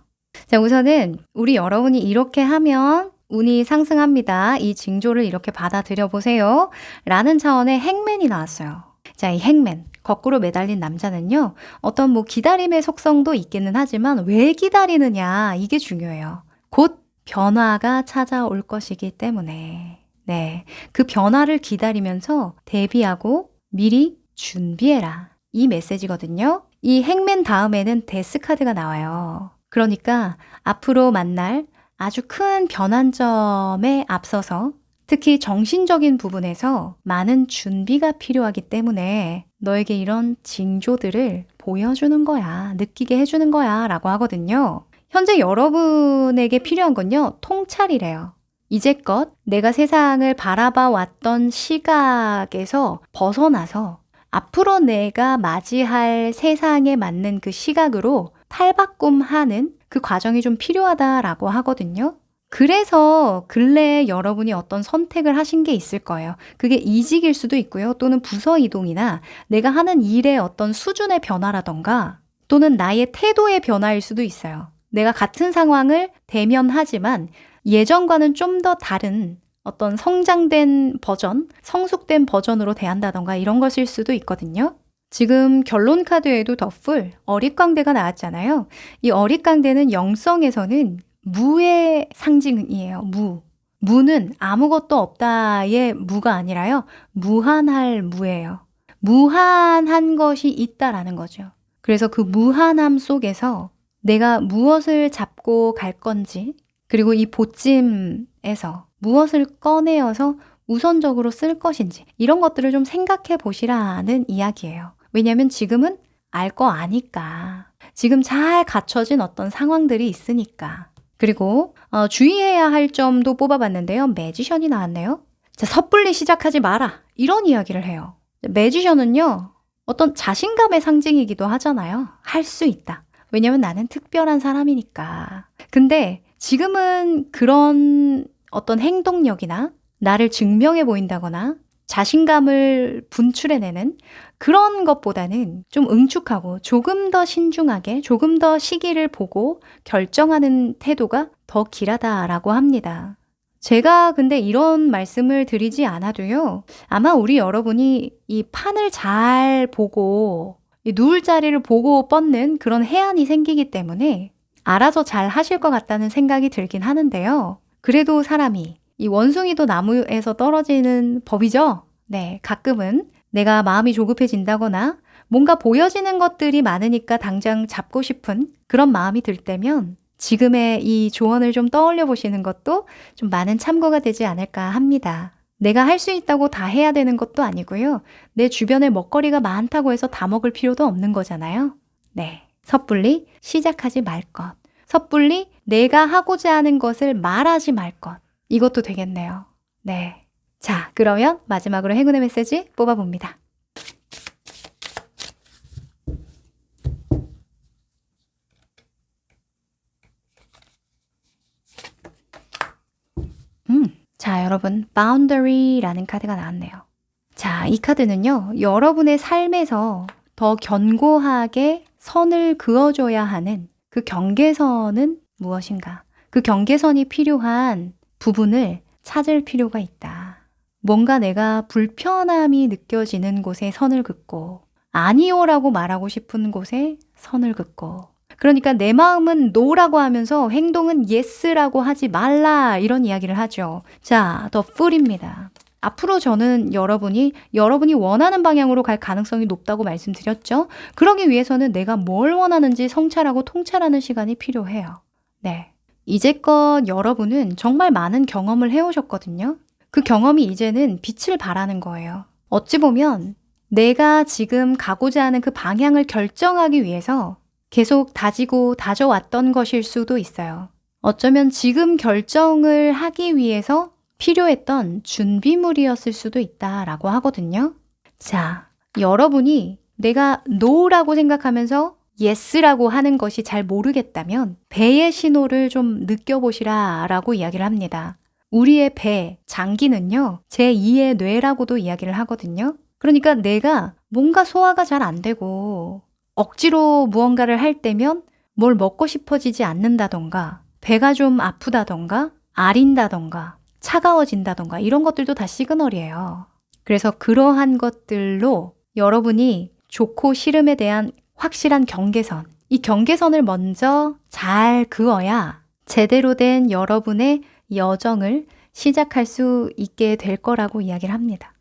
자, 우선은 우리 여러분이 이렇게 하면 운이 상승합니다. 이 징조를 이렇게 받아들여 보세요. 라는 차원의 행맨이 나왔어요. 자, 이 행맨, 거꾸로 매달린 남자는요, 어떤 뭐 기다림의 속성도 있기는 하지만 왜 기다리느냐, 이게 중요해요. 곧 변화가 찾아올 것이기 때문에. 네. 그 변화를 기다리면서 대비하고 미리 준비해라. 이 메시지거든요. 이 행맨 다음에는 데스 카드가 나와요. 그러니까 앞으로 만날 아주 큰 변환점에 앞서서 특히 정신적인 부분에서 많은 준비가 필요하기 때문에 너에게 이런 징조들을 보여주는 거야. 느끼게 해주는 거야. 라고 하거든요. 현재 여러분에게 필요한 건요, 통찰이래요. 이제껏 내가 세상을 바라봐 왔던 시각에서 벗어나서 앞으로 내가 맞이할 세상에 맞는 그 시각으로 탈바꿈하는 그 과정이 좀 필요하다라고 하거든요. 그래서 근래에 여러분이 어떤 선택을 하신 게 있을 거예요. 그게 이직일 수도 있고요. 또는 부서 이동이나 내가 하는 일의 어떤 수준의 변화라던가 또는 나의 태도의 변화일 수도 있어요. 내가 같은 상황을 대면하지만 예전과는 좀 더 다른 어떤 성장된 버전, 성숙된 버전으로 대한다던가 이런 것일 수도 있거든요. 지금 결론 카드에도 더 풀, 어릿광대가 나왔잖아요. 이 어릿광대는 영성에서는 무의 상징이에요. 무. 무는 아무것도 없다의 무가 아니라요. 무한할 무예요. 무한한 것이 있다라는 거죠. 그래서 그 무한함 속에서 내가 무엇을 잡고 갈 건지, 그리고 이 보찜에서 무엇을 꺼내어서 우선적으로 쓸 것인지, 이런 것들을 좀 생각해 보시라는 이야기예요. 왜냐하면 지금은 알 거 아니까. 지금 잘 갖춰진 어떤 상황들이 있으니까. 그리고 주의해야 할 점도 뽑아봤는데요. 매지션이 나왔네요. 자, 섣불리 시작하지 마라. 이런 이야기를 해요. 매지션은요, 어떤 자신감의 상징이기도 하잖아요. 할 수 있다. 왜냐면 나는 특별한 사람이니까. 근데 지금은 그런 어떤 행동력이나 나를 증명해 보인다거나 자신감을 분출해내는 그런 것보다는 좀 응축하고 조금 더 신중하게 조금 더 시기를 보고 결정하는 태도가 더 길하다라고 합니다. 제가 근데 이런 말씀을 드리지 않아도요. 아마 우리 여러분이 이 판을 잘 보고 이 누울 자리를 보고 뻗는 그런 해안이 생기기 때문에 알아서 잘 하실 것 같다는 생각이 들긴 하는데요. 그래도 사람이 이 원숭이도 나무에서 떨어지는 법이죠. 네, 가끔은 내가 마음이 조급해진다거나 뭔가 보여지는 것들이 많으니까 당장 잡고 싶은 그런 마음이 들 때면 지금의 이 조언을 좀 떠올려 보시는 것도 좀 많은 참고가 되지 않을까 합니다. 내가 할 수 있다고 다 해야 되는 것도 아니고요. 내 주변에 먹거리가 많다고 해서 다 먹을 필요도 없는 거잖아요. 네, 섣불리 시작하지 말 것. 섣불리 내가 하고자 하는 것을 말하지 말 것. 이것도 되겠네요. 네. 자, 그러면 마지막으로 행운의 메시지 뽑아봅니다. 자, 여러분, boundary라는 카드가 나왔네요. 자, 이 카드는요, 여러분의 삶에서 더 견고하게 선을 그어줘야 하는 그 경계선은 무엇인가? 그 경계선이 필요한 부분을 찾을 필요가 있다. 뭔가 내가 불편함이 느껴지는 곳에 선을 긋고, 아니요라고 말하고 싶은 곳에 선을 긋고, 그러니까 내 마음은 no라고 하면서 행동은 yes라고 하지 말라 이런 이야기를 하죠. 자, The Fool입니다. 앞으로 저는 여러분이 원하는 방향으로 갈 가능성이 높다고 말씀드렸죠. 그러기 위해서는 내가 뭘 원하는지 성찰하고 통찰하는 시간이 필요해요. 네. 이제껏 여러분은 정말 많은 경험을 해오셨거든요. 그 경험이 이제는 빛을 발하는 거예요. 어찌 보면 내가 지금 가고자 하는 그 방향을 결정하기 위해서 계속 다지고 다져왔던 것일 수도 있어요. 어쩌면 지금 결정을 하기 위해서 필요했던 준비물이었을 수도 있다라고 하거든요. 자, 여러분이 내가 no라고 생각하면서 yes라고 하는 것이 잘 모르겠다면 배의 신호를 좀 느껴보시라라고 이야기를 합니다. 우리의 배, 장기는요, 제2의 뇌라고도 이야기를 하거든요. 그러니까 내가 뭔가 소화가 잘 안 되고 억지로 무언가를 할 때면 뭘 먹고 싶어지지 않는다던가 배가 좀 아프다던가 아린다던가 차가워진다던가 이런 것들도 다 시그널이에요. 그래서 그러한 것들로 여러분이 좋고 싫음에 대한 확실한 경계선, 이 경계선을 먼저 잘 그어야 제대로 된 여러분의 여정을 시작할 수 있게 될 거라고 이야기를 합니다.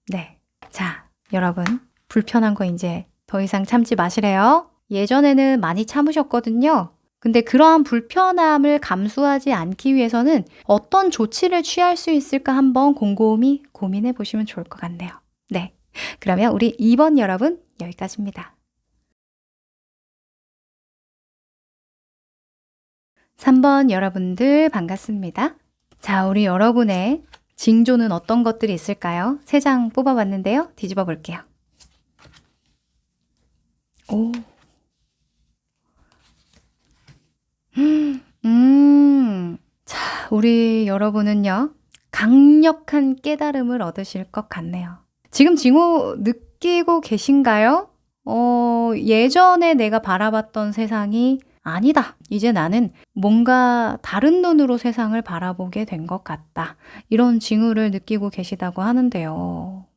네. 자, 여러분 불편한 거 이제 더 이상 참지 마시래요. 예전에는 많이 참으셨거든요. 근데 그러한 불편함을 감수하지 않기 위해서는 어떤 조치를 취할 수 있을까 한번 곰곰이 고민해 보시면 좋을 것 같네요. 네. 그러면 우리 2번 여러분 여기까지입니다. 3번 여러분들 반갑습니다. 자, 우리 여러분의 징조는 어떤 것들이 있을까요? 3장 뽑아봤는데요. 뒤집어 볼게요. 오. 자, 우리 여러분은요, 강력한 깨달음을 얻으실 것 같네요. 지금 징후 느끼고 계신가요? 예전에 내가 바라봤던 세상이 아니다. 이제 나는 뭔가 다른 눈으로 세상을 바라보게 된 것 같다. 이런 징후를 느끼고 계시다고 하는데요.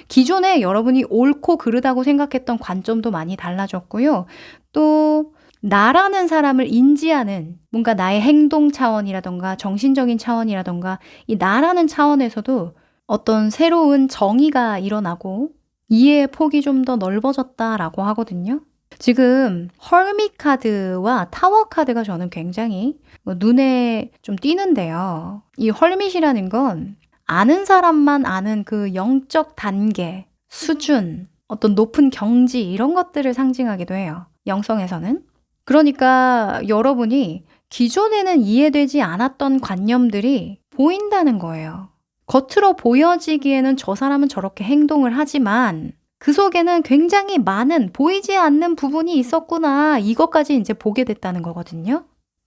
기존에 여러분이 옳고 그르다고 생각했던 관점도 많이 달라졌고요. 또 나라는 사람을 인지하는 뭔가 나의 행동 차원이라던가 정신적인 차원이라던가 이 나라는 차원에서도 어떤 새로운 정의가 일어나고 이해의 폭이 좀 더 넓어졌다라고 하거든요. 지금 헐밋 카드와 타워 카드가 저는 굉장히 눈에 좀 띄는데요. 이 헐밋이라는 건 아는 사람만 아는 그 영적 단계, 수준, 어떤 높은 경지 이런 것들을 상징하기도 해요. 영성에서는. 그러니까 여러분이 기존에는 이해되지 않았던 관념들이 보인다는 거예요. 겉으로 보여지기에는 저 사람은 저렇게 행동을 하지만 그 속에는 굉장히 많은 보이지 않는 부분이 있었구나. 이것까지 이제 보게 됐다는 거거든요.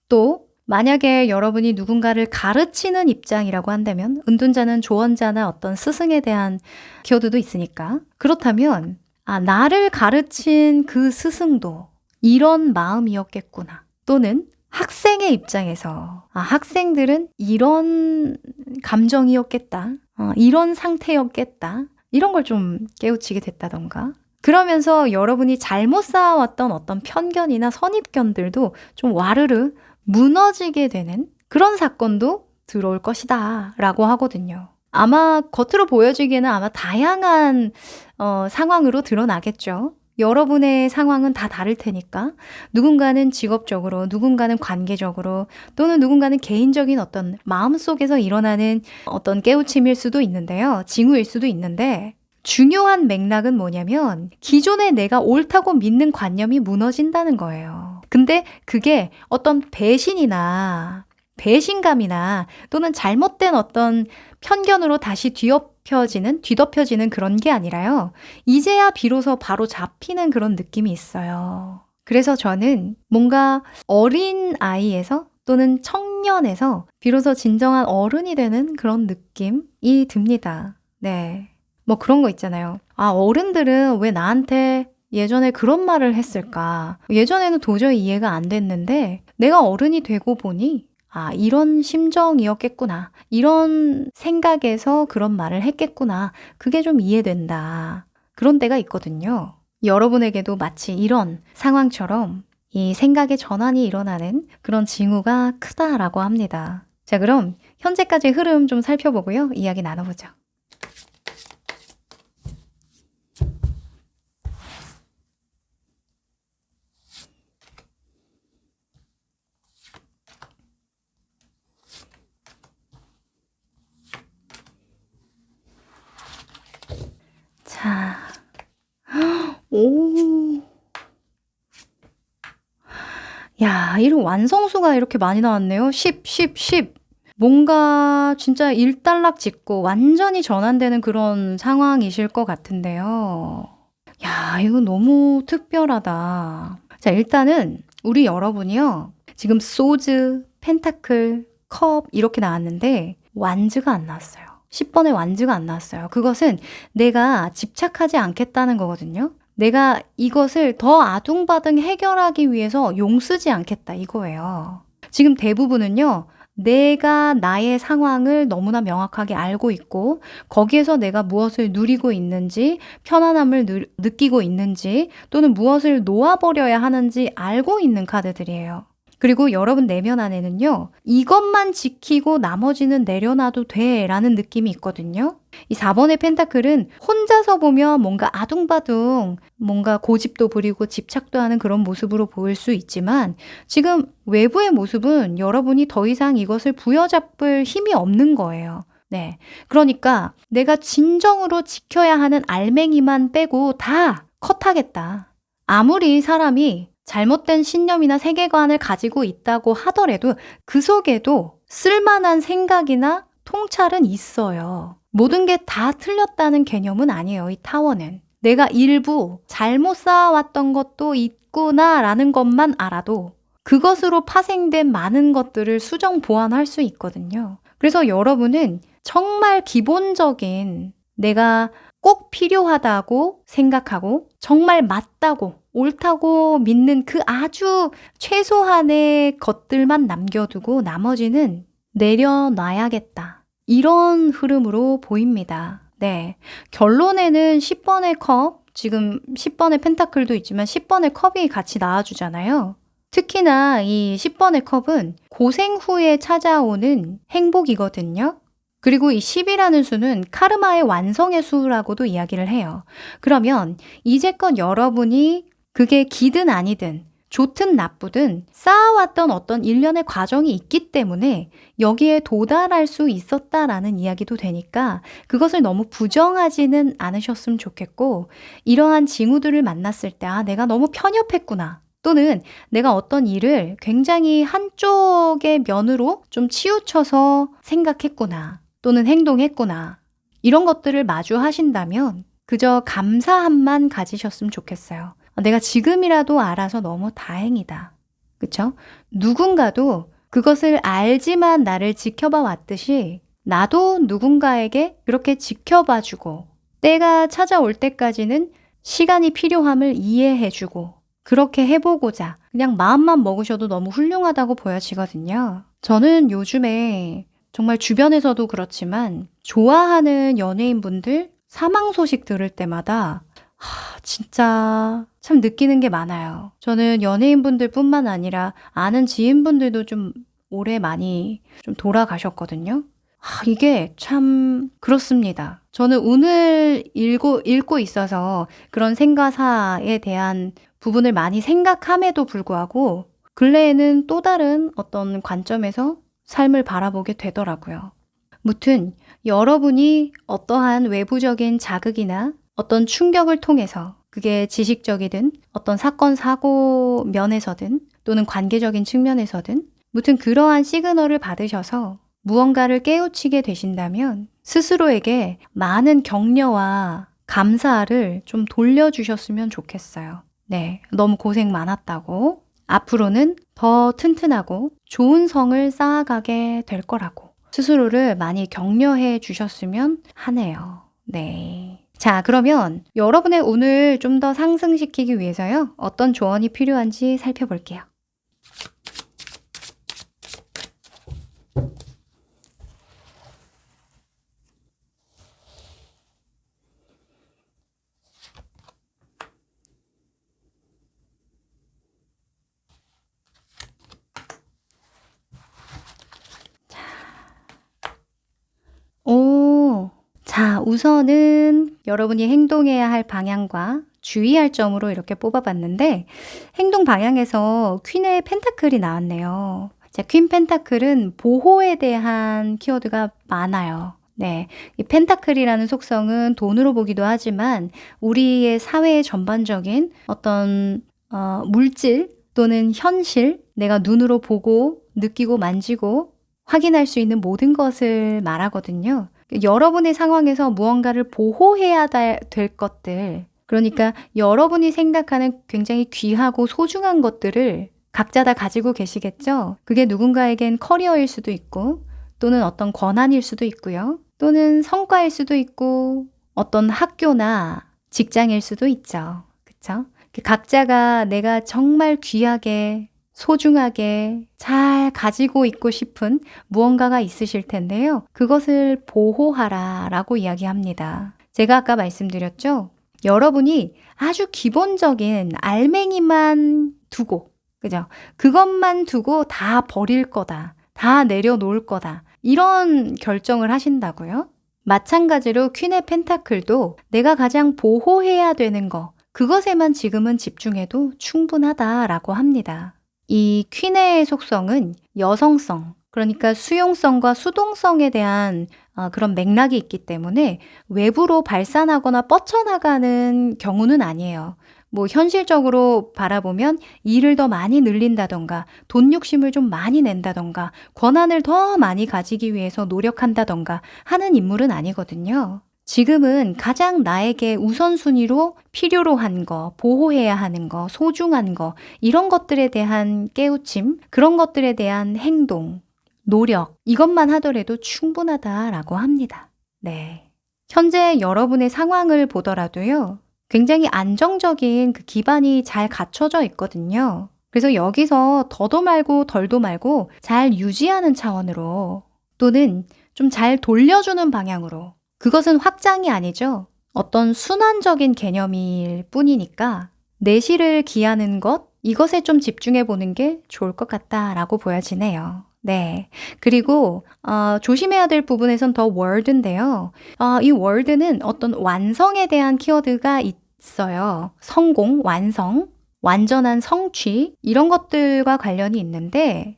또 만약에 여러분이 누군가를 가르치는 입장이라고 한다면 은둔자는 조언자나 어떤 스승에 대한 키워드도 있으니까 그렇다면 나를 가르친 그 스승도 이런 마음이었겠구나. 또는 학생의 입장에서 학생들은 이런 감정이었겠다. 이런 상태였겠다. 이런 걸 좀 깨우치게 됐다던가 그러면서 여러분이 잘못 쌓아왔던 어떤 편견이나 선입견들도 좀 와르르 무너지게 되는 그런 사건도 들어올 것이다 라고 하거든요. 아마 겉으로 보여지기에는 아마 다양한 상황으로 드러나겠죠. 여러분의 상황은 다 다를 테니까 누군가는 직업적으로, 누군가는 관계적으로, 또는 누군가는 개인적인 어떤 마음속에서 일어나는 어떤 깨우침일 수도 있는데요. 징후일 수도 있는데 중요한 맥락은 뭐냐면 기존에 내가 옳다고 믿는 관념이 무너진다는 거예요. 근데 그게 어떤 배신이나 배신감이나 또는 잘못된 어떤 편견으로 다시 뒤덮여지는 그런 게 아니라요. 이제야 비로소 바로 잡히는 그런 느낌이 있어요. 그래서 저는 뭔가 어린 아이에서 또는 청년에서 비로소 진정한 어른이 되는 그런 느낌이 듭니다. 네. 뭐 그런 거 있잖아요. 아, 어른들은 왜 나한테 예전에 그런 말을 했을까? 예전에는 도저히 이해가 안 됐는데 내가 어른이 되고 보니 아, 이런 심정이었겠구나. 이런 생각에서 그런 말을 했겠구나. 그게 좀 이해된다. 그런 때가 있거든요. 여러분에게도 마치 이런 상황처럼 이 생각의 전환이 일어나는 그런 징후가 크다라고 합니다. 자, 그럼 현재까지 흐름 좀 살펴보고요. 이야기 나눠보죠. 자, 오. 야, 이런 완성수가 이렇게 많이 나왔네요. 10, 10, 10. 뭔가 진짜 일단락 짓고 완전히 전환되는 그런 상황이실 것 같은데요. 야, 이거 너무 특별하다. 자, 일단은 우리 여러분이요. 지금 소즈, 펜타클, 컵 이렇게 나왔는데 완즈가 안 나왔어요. 10번의 완즈가 안 나왔어요. 그것은 내가 집착하지 않겠다는 거거든요. 내가 이것을 더 아둥바둥 해결하기 위해서 용쓰지 않겠다 이거예요. 지금 대부분은요. 내가 나의 상황을 너무나 명확하게 알고 있고 거기에서 내가 무엇을 누리고 있는지 편안함을 느끼고 있는지 또는 무엇을 놓아버려야 하는지 알고 있는 카드들이에요. 그리고 여러분 내면 안에는요. 이것만 지키고 나머지는 내려놔도 돼 라는 느낌이 있거든요. 이 4번의 펜타클은 혼자서 보면 뭔가 아둥바둥 뭔가 고집도 부리고 집착도 하는 그런 모습으로 보일 수 있지만 지금 외부의 모습은 여러분이 더 이상 이것을 부여잡을 힘이 없는 거예요. 네. 그러니까 내가 진정으로 지켜야 하는 알맹이만 빼고 다 컷하겠다. 아무리 사람이 잘못된 신념이나 세계관을 가지고 있다고 하더라도 그 속에도 쓸만한 생각이나 통찰은 있어요. 모든 게 다 틀렸다는 개념은 아니에요. 이 타워는. 내가 일부 잘못 쌓아왔던 것도 있구나라는 것만 알아도 그것으로 파생된 많은 것들을 수정 보완할 수 있거든요. 그래서 여러분은 정말 기본적인 내가 꼭 필요하다고 생각하고 정말 맞다고 옳다고 믿는 그 아주 최소한의 것들만 남겨두고 나머지는 내려놔야겠다. 이런 흐름으로 보입니다. 네. 결론에는 10번의 컵, 지금 10번의 펜타클도 있지만 10번의 컵이 같이 나와주잖아요. 특히나 이 10번의 컵은 고생 후에 찾아오는 행복이거든요. 그리고 이 10이라는 수는 카르마의 완성의 수라고도 이야기를 해요. 그러면 이제껏 여러분이 그게 기든 아니든 좋든 나쁘든 쌓아왔던 어떤 일련의 과정이 있기 때문에 여기에 도달할 수 있었다라는 이야기도 되니까 그것을 너무 부정하지는 않으셨으면 좋겠고 이러한 징후들을 만났을 때 아, 내가 너무 편협했구나. 또는 내가 어떤 일을 굉장히 한쪽의 면으로 좀 치우쳐서 생각했구나. 또는 행동했구나. 이런 것들을 마주하신다면 그저 감사함만 가지셨으면 좋겠어요. 내가 지금이라도 알아서 너무 다행이다. 그쵸? 누군가도 그것을 알지만 나를 지켜봐 왔듯이 나도 누군가에게 그렇게 지켜봐주고 때가 찾아올 때까지는 시간이 필요함을 이해해주고 그렇게 해보고자 그냥 마음만 먹으셔도 너무 훌륭하다고 보여지거든요. 저는 요즘에 정말 주변에서도 그렇지만 좋아하는 연예인분들 사망 소식 들을 때마다 진짜 참 느끼는 게 많아요. 저는 연예인분들 뿐만 아니라 아는 지인분들도 좀 오래 많이 좀 돌아가셨거든요. 이게 참 그렇습니다. 저는 운을 읽고 있어서 그런 생가사에 대한 부분을 많이 생각함에도 불구하고 근래에는 또 다른 어떤 관점에서 삶을 바라보게 되더라고요. 무튼 여러분이 어떠한 외부적인 자극이나 어떤 충격을 통해서 그게 지식적이든 어떤 사건, 사고 면에서든 또는 관계적인 측면에서든 무튼 그러한 시그널을 받으셔서 무언가를 깨우치게 되신다면 스스로에게 많은 격려와 감사를 좀 돌려주셨으면 좋겠어요. 네, 너무 고생 많았다고. 앞으로는 더 튼튼하고 좋은 성을 쌓아가게 될 거라고 스스로를 많이 격려해 주셨으면 하네요. 네. 자, 그러면 여러분의 운을 좀 더 상승시키기 위해서요. 어떤 조언이 필요한지 살펴볼게요. 오. 자, 우선은 여러분이 행동해야 할 방향과 주의할 점으로 이렇게 뽑아봤는데 행동 방향에서 퀸의 펜타클이 나왔네요. 자, 퀸 펜타클은 보호에 대한 키워드가 많아요. 네. 이 펜타클이라는 속성은 돈으로 보기도 하지만 우리의 사회의 전반적인 어떤 물질 또는 현실, 내가 눈으로 보고 느끼고 만지고 확인할 수 있는 모든 것을 말하거든요. 여러분의 상황에서 무언가를 보호해야 될 것들, 그러니까 여러분이 생각하는 굉장히 귀하고 소중한 것들을 각자 다 가지고 계시겠죠? 그게 누군가에겐 커리어일 수도 있고, 또는 어떤 권한일 수도 있고요. 또는 성과일 수도 있고, 어떤 학교나 직장일 수도 있죠. 그쵸? 각자가 내가 정말 귀하게 소중하게 잘 가지고 있고 싶은 무언가가 있으실 텐데요. 그것을 보호하라 라고 이야기합니다. 제가 아까 말씀드렸죠? 여러분이 아주 기본적인 알맹이만 두고, 그죠? 그것만 두고 다 버릴 거다. 다 내려놓을 거다. 이런 결정을 하신다고요? 마찬가지로 퀸의 펜타클도 내가 가장 보호해야 되는 거, 그것에만 지금은 집중해도 충분하다라고 합니다. 이 퀸의 속성은 여성성, 그러니까 수용성과 수동성에 대한 그런 맥락이 있기 때문에 외부로 발산하거나 뻗쳐나가는 경우는 아니에요. 뭐 현실적으로 바라보면 일을 더 많이 늘린다던가 돈 욕심을 좀 많이 낸다던가 권한을 더 많이 가지기 위해서 노력한다던가 하는 인물은 아니거든요. 지금은 가장 나에게 우선순위로 필요로 한 거, 보호해야 하는 거, 소중한 거, 이런 것들에 대한 깨우침, 그런 것들에 대한 행동, 노력, 이것만 하더라도 충분하다라고 합니다. 네. 현재 여러분의 상황을 보더라도요, 굉장히 안정적인 그 기반이 잘 갖춰져 있거든요. 그래서 여기서 더도 말고 덜도 말고 잘 유지하는 차원으로 또는 좀 잘 돌려주는 방향으로 그것은 확장이 아니죠. 어떤 순환적인 개념일 뿐이니까 내실을 기하는 것, 이것에 좀 집중해 보는 게 좋을 것 같다라고 보여지네요. 네. 그리고 조심해야 될 부분에선 더 월드인데요. 이 월드는 어떤 완성에 대한 키워드가 있어요. 성공, 완성, 완전한 성취 이런 것들과 관련이 있는데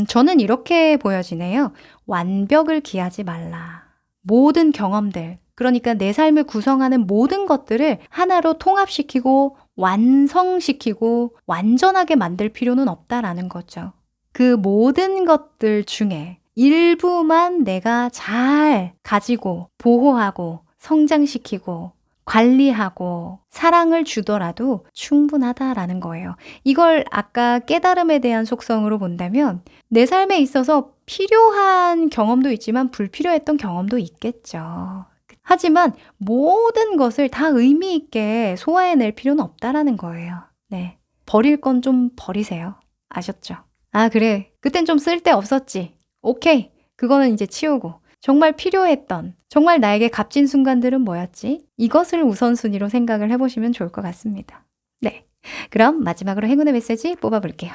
저는 이렇게 보여지네요. 완벽을 기하지 말라. 모든 경험들, 그러니까 내 삶을 구성하는 모든 것들을 하나로 통합시키고 완성시키고 완전하게 만들 필요는 없다라는 거죠. 그 모든 것들 중에 일부만 내가 잘 가지고 보호하고 성장시키고 관리하고 사랑을 주더라도 충분하다라는 거예요. 이걸 아까 깨달음에 대한 속성으로 본다면 내 삶에 있어서 필요한 경험도 있지만 불필요했던 경험도 있겠죠. 하지만 모든 것을 다 의미 있게 소화해낼 필요는 없다라는 거예요. 네. 버릴 건 좀 버리세요. 아셨죠? 아, 그래. 그땐 좀 쓸데없었지. 오케이. 그거는 이제 치우고. 정말 필요했던, 정말 나에게 값진 순간들은 뭐였지? 이것을 우선순위로 생각을 해보시면 좋을 것 같습니다. 네. 그럼 마지막으로 행운의 메시지 뽑아볼게요.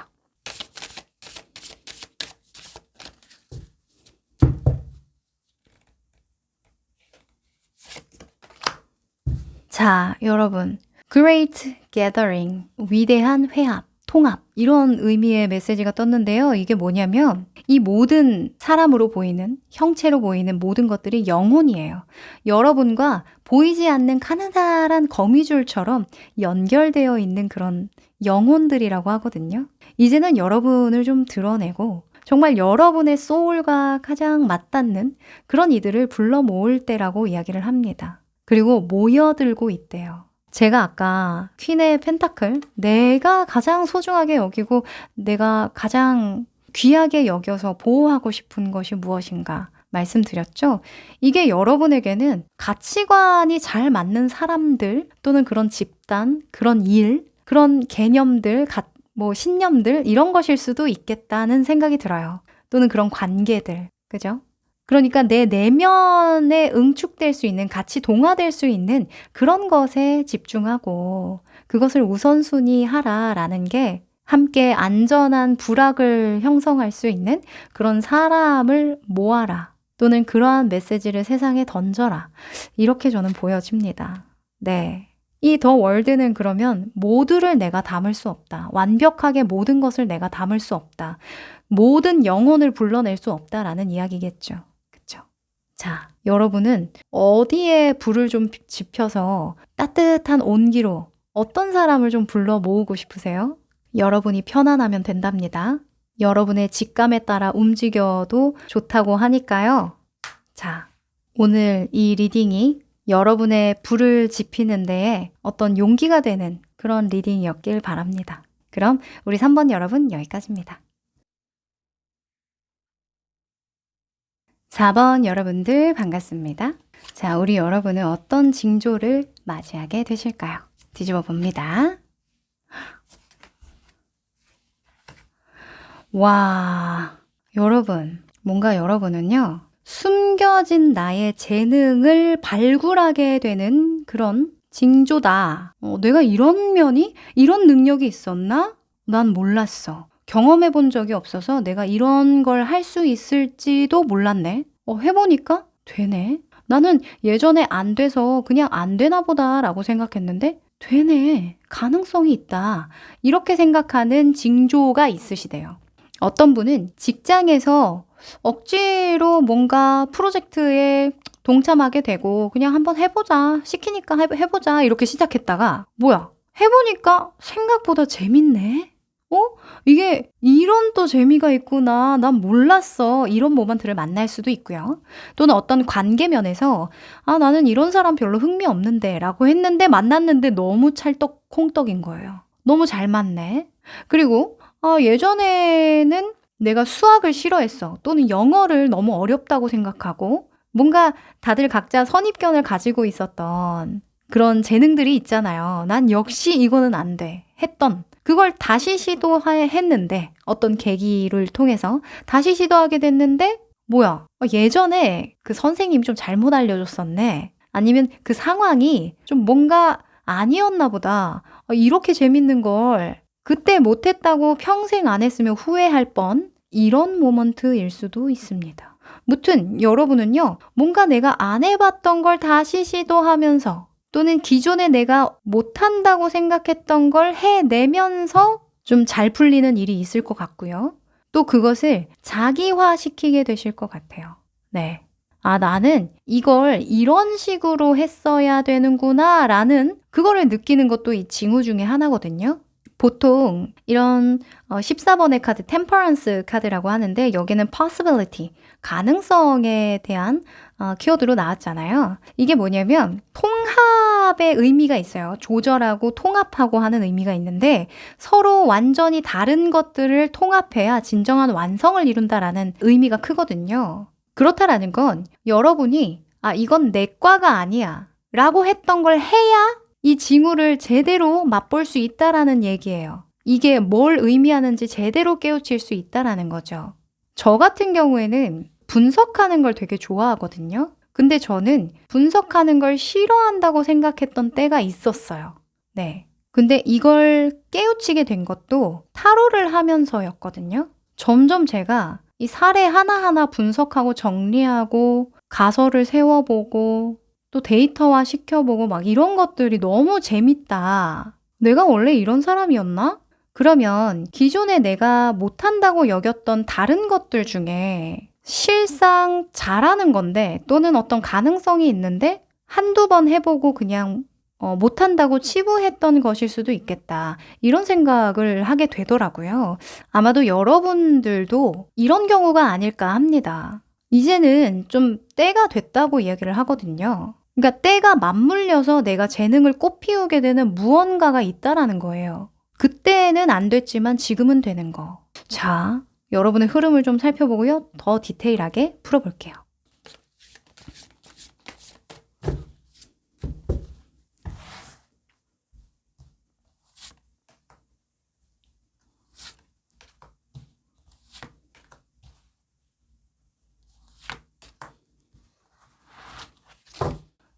자, 여러분. Great Gathering, 위대한 회합, 통합 이런 의미의 메시지가 떴는데요. 이게 뭐냐면 이 모든 사람으로 보이는, 형체로 보이는 모든 것들이 영혼이에요. 여러분과 보이지 않는 가느다란 거미줄처럼 연결되어 있는 그런 영혼들이라고 하거든요. 이제는 여러분을 좀 드러내고 정말 여러분의 소울과 가장 맞닿는 그런 이들을 불러 모을 때라고 이야기를 합니다. 그리고 모여들고 있대요. 제가 아까 퀸의 펜타클, 내가 가장 소중하게 여기고 내가 가장 귀하게 여겨서 보호하고 싶은 것이 무엇인가 말씀드렸죠? 이게 여러분에게는 가치관이 잘 맞는 사람들 또는 그런 집단, 그런 일, 그런 개념들, 신념들 이런 것일 수도 있겠다는 생각이 들어요. 또는 그런 관계들, 그죠? 그러니까 내 내면에 응축될 수 있는, 같이 동화될 수 있는 그런 것에 집중하고 그것을 우선순위 하라라는 게 함께 안전한 부락을 형성할 수 있는 그런 사람을 모아라. 또는 그러한 메시지를 세상에 던져라. 이렇게 저는 보여집니다. 네. 이 더 월드는 그러면 모두를 내가 담을 수 없다. 완벽하게 모든 것을 내가 담을 수 없다. 모든 영혼을 불러낼 수 없다라는 이야기겠죠. 자, 여러분은 어디에 불을 좀 지펴서 따뜻한 온기로 어떤 사람을 좀 불러 모으고 싶으세요? 여러분이 편안하면 된답니다. 여러분의 직감에 따라 움직여도 좋다고 하니까요. 자, 오늘 이 리딩이 여러분의 불을 지피는 데에 어떤 용기가 되는 그런 리딩이었길 바랍니다. 그럼 우리 3번 여러분 여기까지입니다. 4번 여러분들 반갑습니다. 자, 우리 여러분은 어떤 징조를 맞이하게 되실까요? 뒤집어 봅니다. 와, 여러분, 뭔가 여러분은요, 숨겨진 나의 재능을 발굴하게 되는 그런 징조다. 내가 이런 면이, 이런 능력이 있었나? 난 몰랐어. 경험해 본 적이 없어서 내가 이런 걸 할 수 있을지도 몰랐네. 해보니까 되네. 나는 예전에 안 돼서 그냥 안 되나 보다라고 생각했는데 되네. 가능성이 있다. 이렇게 생각하는 징조가 있으시대요. 어떤 분은 직장에서 억지로 뭔가 프로젝트에 동참하게 되고 그냥 한번 해보자. 시키니까 해보자. 이렇게 시작했다가 뭐야? 해보니까 생각보다 재밌네. 이게 이런 또 재미가 있구나. 난 몰랐어. 이런 모먼트를 만날 수도 있고요. 또는 어떤 관계 면에서 나는 이런 사람 별로 흥미 없는데 라고 했는데 만났는데 너무 찰떡콩떡인 거예요. 너무 잘 맞네. 그리고 예전에는 내가 수학을 싫어했어. 또는 영어를 너무 어렵다고 생각하고 뭔가 다들 각자 선입견을 가지고 있었던 그런 재능들이 있잖아요. 난 역시 이거는 안 돼. 했던 그걸 다시 시도했는데 어떤 계기를 통해서 다시 시도하게 됐는데 뭐야? 예전에 그 선생님이 좀 잘못 알려줬었네. 아니면 그 상황이 좀 뭔가 아니었나 보다. 이렇게 재밌는 걸 그때 못했다고 평생 안 했으면 후회할 뻔. 이런 모먼트일 수도 있습니다. 무튼 여러분은요. 뭔가 내가 안 해봤던 걸 다시 시도하면서 또는 기존에 내가 못한다고 생각했던 걸 해내면서 좀 잘 풀리는 일이 있을 것 같고요. 또 그것을 자기화시키게 되실 것 같아요. 네. 나는 이걸 이런 식으로 했어야 되는구나 라는 그거를 느끼는 것도 이 징후 중에 하나거든요. 보통 이런 14번의 카드, 템퍼런스 카드라고 하는데 여기는 possibility, 가능성에 대한 키워드로 나왔잖아요. 이게 뭐냐면 통합의 의미가 있어요. 조절하고 통합하고 하는 의미가 있는데 서로 완전히 다른 것들을 통합해야 진정한 완성을 이룬다라는 의미가 크거든요. 그렇다라는 건 여러분이 이건 내 과가 아니야 라고 했던 걸 해야 이 징후를 제대로 맛볼 수 있다라는 얘기예요. 이게 뭘 의미하는지 제대로 깨우칠 수 있다라는 거죠. 저 같은 경우에는 분석하는 걸 되게 좋아하거든요. 근데 저는 분석하는 걸 싫어한다고 생각했던 때가 있었어요. 네. 근데 이걸 깨우치게 된 것도 타로를 하면서였거든요. 점점 제가 이 사례 하나하나 분석하고 정리하고 가설을 세워보고 또 데이터화 시켜보고 막 이런 것들이 너무 재밌다. 내가 원래 이런 사람이었나? 그러면 기존에 내가 못한다고 여겼던 다른 것들 중에 실상 잘하는 건데 또는 어떤 가능성이 있는데 한두 번 해보고 그냥 못한다고 치부했던 것일 수도 있겠다. 이런 생각을 하게 되더라고요. 아마도 여러분들도 이런 경우가 아닐까 합니다. 이제는 좀 때가 됐다고 이야기를 하거든요. 그러니까 때가 맞물려서 내가 재능을 꽃피우게 되는 무언가가 있다라는 거예요. 그때는 안 됐지만 지금은 되는 거. 자, 여러분의 흐름을 좀 살펴보고요. 더 디테일하게 풀어볼게요.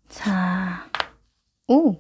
자, 오.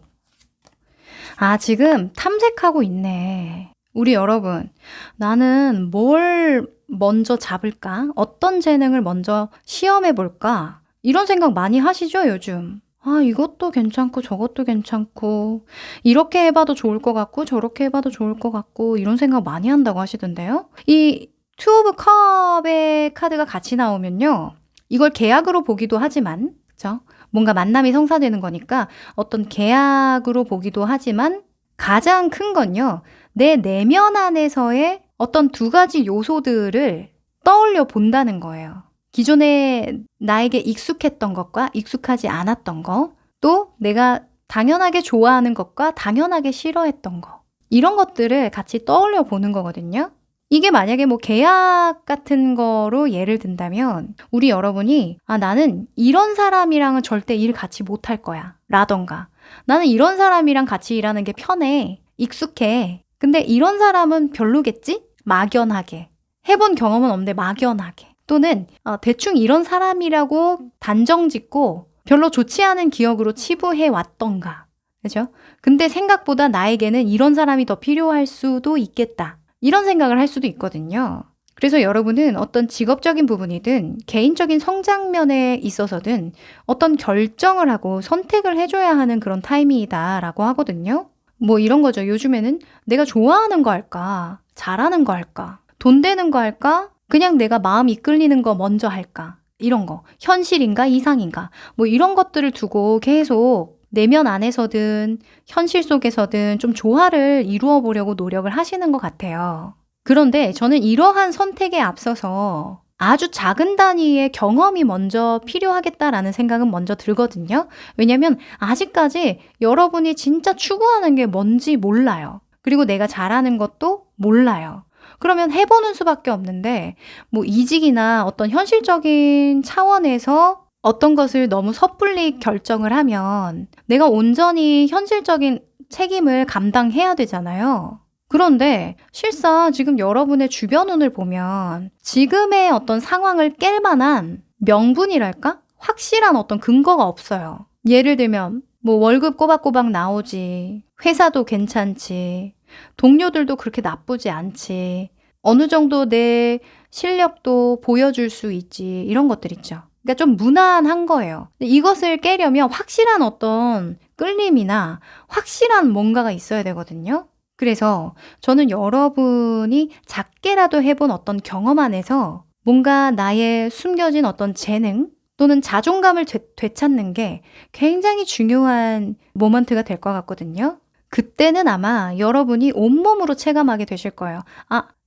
지금 탐색하고 있네. 우리 여러분, 나는 뭘 먼저 잡을까? 어떤 재능을 먼저 시험해 볼까? 이런 생각 많이 하시죠, 요즘? 이것도 괜찮고 저것도 괜찮고 이렇게 해봐도 좋을 것 같고 저렇게 해봐도 좋을 것 같고 이런 생각 많이 한다고 하시던데요. 이 투 오브 컵의 카드가 같이 나오면요. 이걸 계약으로 보기도 하지만 그쵸? 뭔가 만남이 성사되는 거니까 어떤 계약으로 보기도 하지만 가장 큰 건요. 내 내면 안에서의 어떤 두 가지 요소들을 떠올려 본다는 거예요. 기존에 나에게 익숙했던 것과 익숙하지 않았던 거, 또 내가 당연하게 좋아하는 것과 당연하게 싫어했던 거, 이런 것들을 같이 떠올려 보는 거거든요. 이게 만약에 뭐 계약 같은 거로 예를 든다면 우리 여러분이 나는 이런 사람이랑은 절대 일 같이 못할 거야 라던가 나는 이런 사람이랑 같이 일하는 게 편해 익숙해 근데 이런 사람은 별로겠지? 막연하게 해본 경험은 없는데 막연하게 또는 대충 이런 사람이라고 단정 짓고 별로 좋지 않은 기억으로 치부해 왔던가 그죠? 근데 생각보다 나에게는 이런 사람이 더 필요할 수도 있겠다 이런 생각을 할 수도 있거든요. 그래서 여러분은 어떤 직업적인 부분이든 개인적인 성장면에 있어서든 어떤 결정을 하고 선택을 해줘야 하는 그런 타이밍이다라고 하거든요. 뭐 이런 거죠. 요즘에는 내가 좋아하는 거 할까? 잘하는 거 할까? 돈 되는 거 할까? 그냥 내가 마음 이끌리는 거 먼저 할까? 이런 거. 현실인가? 이상인가? 뭐 이런 것들을 두고 계속 내면 안에서든 현실 속에서든 좀 조화를 이루어 보려고 노력을 하시는 것 같아요. 그런데 저는 이러한 선택에 앞서서 아주 작은 단위의 경험이 먼저 필요하겠다라는 생각은 먼저 들거든요. 왜냐면 아직까지 여러분이 진짜 추구하는 게 뭔지 몰라요. 그리고 내가 잘하는 것도 몰라요. 그러면 해보는 수밖에 없는데 뭐 이직이나 어떤 현실적인 차원에서 어떤 것을 너무 섣불리 결정을 하면 내가 온전히 현실적인 책임을 감당해야 되잖아요. 그런데 실상 지금 여러분의 주변 운을 보면 지금의 어떤 상황을 깰 만한 명분이랄까? 확실한 어떤 근거가 없어요. 예를 들면 뭐 월급 꼬박꼬박 나오지, 회사도 괜찮지, 동료들도 그렇게 나쁘지 않지, 어느 정도 내 실력도 보여줄 수 있지 이런 것들 있죠. 그러니까 좀 무난한 거예요. 이것을 깨려면 확실한 어떤 끌림이나 확실한 뭔가가 있어야 되거든요. 그래서 저는 여러분이 작게라도 해본 어떤 경험 안에서 뭔가 나의 숨겨진 어떤 재능 또는 자존감을 되찾는 게 굉장히 중요한 모먼트가 될 것 같거든요. 그때는 아마 여러분이 온몸으로 체감하게 되실 거예요.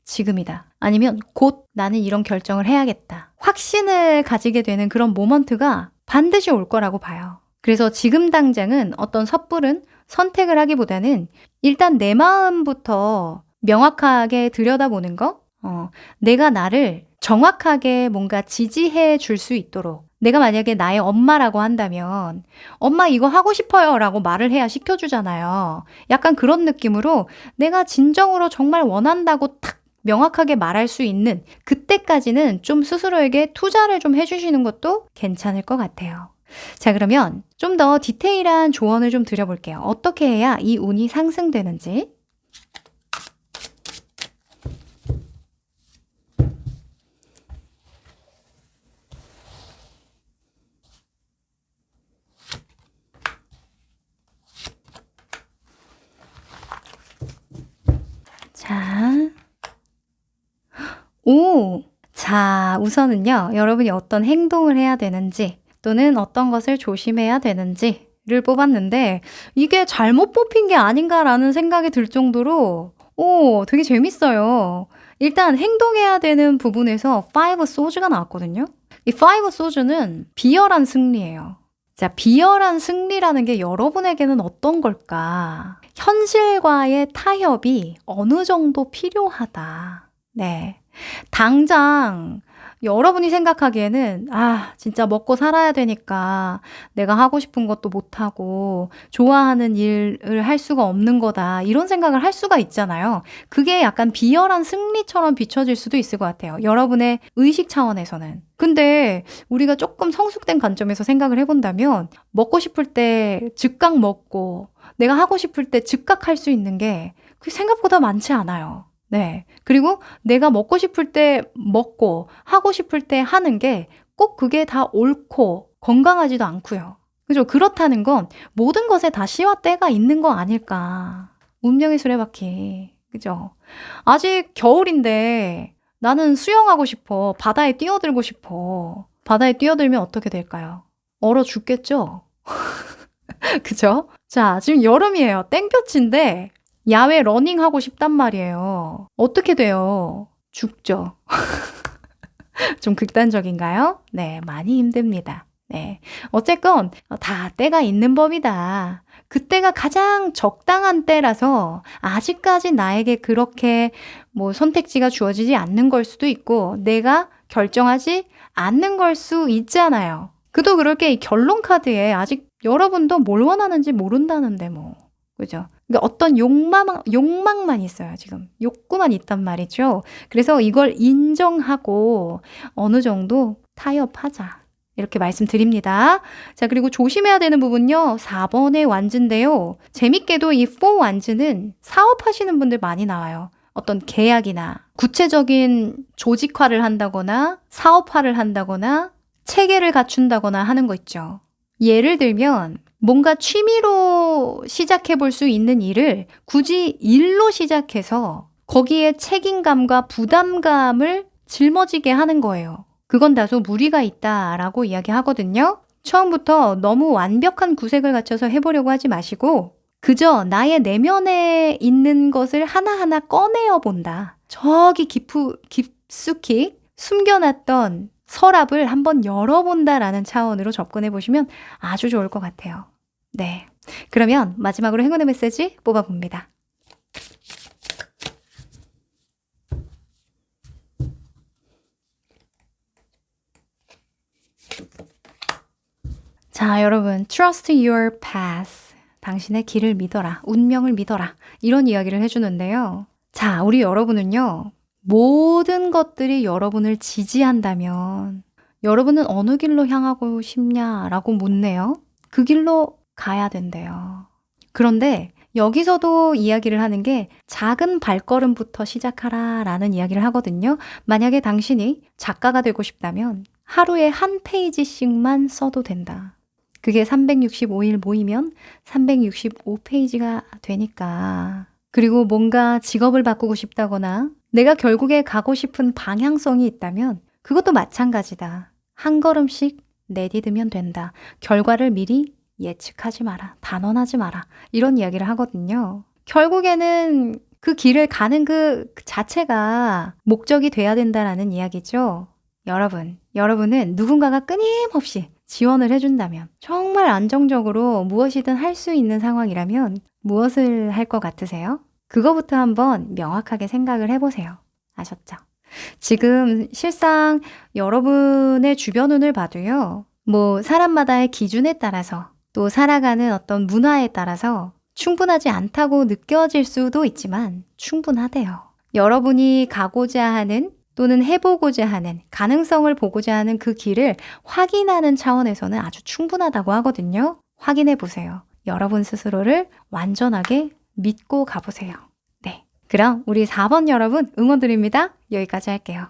지금이다. 아니면 곧 나는 이런 결정을 해야겠다. 확신을 가지게 되는 그런 모먼트가 반드시 올 거라고 봐요. 그래서 지금 당장은 어떤 섣부른 선택을 하기보다는 일단 내 마음부터 명확하게 들여다보는 거, 내가 나를 정확하게 뭔가 지지해 줄 수 있도록 내가 만약에 나의 엄마라고 한다면 엄마 이거 하고 싶어요 라고 말을 해야 시켜주잖아요. 약간 그런 느낌으로 내가 진정으로 정말 원한다고 탁 명확하게 말할 수 있는 그때까지는 좀 스스로에게 투자를 좀 해주시는 것도 괜찮을 것 같아요. 자, 그러면 좀 더 디테일한 조언을 좀 드려볼게요. 어떻게 해야 이 운이 상승되는지. 자, 자, 우선은요, 여러분이 어떤 행동을 해야 되는지 또는 어떤 것을 조심해야 되는지를 뽑았는데 이게 잘못 뽑힌 게 아닌가라는 생각이 들 정도로 되게 재밌어요. 일단 행동해야 되는 부분에서 5 소즈가 나왔거든요. 이 5 소즈는 비열한 승리예요. 자, 비열한 승리라는 게 여러분에게는 어떤 걸까? 현실과의 타협이 어느 정도 필요하다. 네. 당장 여러분이 생각하기에는 진짜 먹고 살아야 되니까 내가 하고 싶은 것도 못하고 좋아하는 일을 할 수가 없는 거다. 이런 생각을 할 수가 있잖아요. 그게 약간 비열한 승리처럼 비춰질 수도 있을 것 같아요. 여러분의 의식 차원에서는. 근데 우리가 조금 성숙된 관점에서 생각을 해본다면 먹고 싶을 때 즉각 먹고 내가 하고 싶을 때 즉각 할 수 있는 게 그게 생각보다 많지 않아요. 네. 그리고 내가 먹고 싶을 때 먹고 하고 싶을 때 하는 게 꼭 그게 다 옳고 건강하지도 않고요. 그죠? 그렇다는 건 모든 것에 다 시와 때가 있는 거 아닐까. 운명의 수레바퀴. 그죠? 아직 겨울인데 나는 수영하고 싶어. 바다에 뛰어들고 싶어. 바다에 뛰어들면 어떻게 될까요? 얼어 죽겠죠? 그죠? 자, 지금 여름이에요. 땡볕인데 야외 러닝 하고 싶단 말이에요. 어떻게 돼요? 죽죠. 좀 극단적인가요? 네, 많이 힘듭니다. 네. 어쨌건 다 때가 있는 법이다. 그때가 가장 적당한 때라서 아직까지 나에게 그렇게 선택지가 주어지지 않는 걸 수도 있고 내가 결정하지 않는 걸 수 있잖아요. 그도 그럴 게 이 결론 카드에 아직 여러분도 뭘 원하는지 모른다는데 그죠? 그러니까 어떤 욕망만 있어요, 지금. 욕구만 있단 말이죠. 그래서 이걸 인정하고 어느 정도 타협하자. 이렇게 말씀드립니다. 자, 그리고 조심해야 되는 부분요. 4번의 완즈인데요. 재밌게도 이 4 완즈는 사업하시는 분들 많이 나와요. 어떤 계약이나 구체적인 조직화를 한다거나 사업화를 한다거나 체계를 갖춘다거나 하는 거 있죠. 예를 들면 뭔가 취미로 시작해 볼 수 있는 일을 굳이 일로 시작해서 거기에 책임감과 부담감을 짊어지게 하는 거예요. 그건 다소 무리가 있다라고 이야기하거든요. 처음부터 너무 완벽한 구색을 갖춰서 해보려고 하지 마시고 그저 나의 내면에 있는 것을 하나하나 꺼내어 본다. 저기 깊숙이 숨겨놨던 서랍을 한번 열어본다라는 차원으로 접근해 보시면 아주 좋을 것 같아요. 네. 그러면 마지막으로 행운의 메시지 뽑아봅니다. 자, 여러분, trust your path. 당신의 길을 믿어라. 운명을 믿어라. 이런 이야기를 해주는데요. 자, 우리 여러분은요. 모든 것들이 여러분을 지지한다면 여러분은 어느 길로 향하고 싶냐라고 묻네요. 그 길로 가야 된대요. 그런데 여기서도 이야기를 하는 게 작은 발걸음부터 시작하라 라는 이야기를 하거든요. 만약에 당신이 작가가 되고 싶다면 하루에 한 페이지씩만 써도 된다. 그게 365일 모이면 365페이지가 되니까. 그리고 뭔가 직업을 바꾸고 싶다거나 내가 결국에 가고 싶은 방향성이 있다면 그것도 마찬가지다. 한 걸음씩 내디디면 된다. 결과를 미리 예측하지 마라. 단언하지 마라. 이런 이야기를 하거든요. 결국에는 그 길을 가는 그 자체가 목적이 돼야 된다라는 이야기죠. 여러분은 누군가가 끊임없이 지원을 해준다면 정말 안정적으로 무엇이든 할 수 있는 상황이라면 무엇을 할 것 같으세요? 그거부터 한번 명확하게 생각을 해보세요. 아셨죠? 지금 실상 여러분의 주변 운을 봐도요. 사람마다의 기준에 따라서 또 살아가는 어떤 문화에 따라서 충분하지 않다고 느껴질 수도 있지만 충분하대요. 여러분이 가고자 하는 또는 해보고자 하는 가능성을 보고자 하는 그 길을 확인하는 차원에서는 아주 충분하다고 하거든요. 확인해 보세요. 여러분 스스로를 완전하게 믿고 가보세요. 네. 그럼 우리 4번 여러분 응원드립니다. 여기까지 할게요.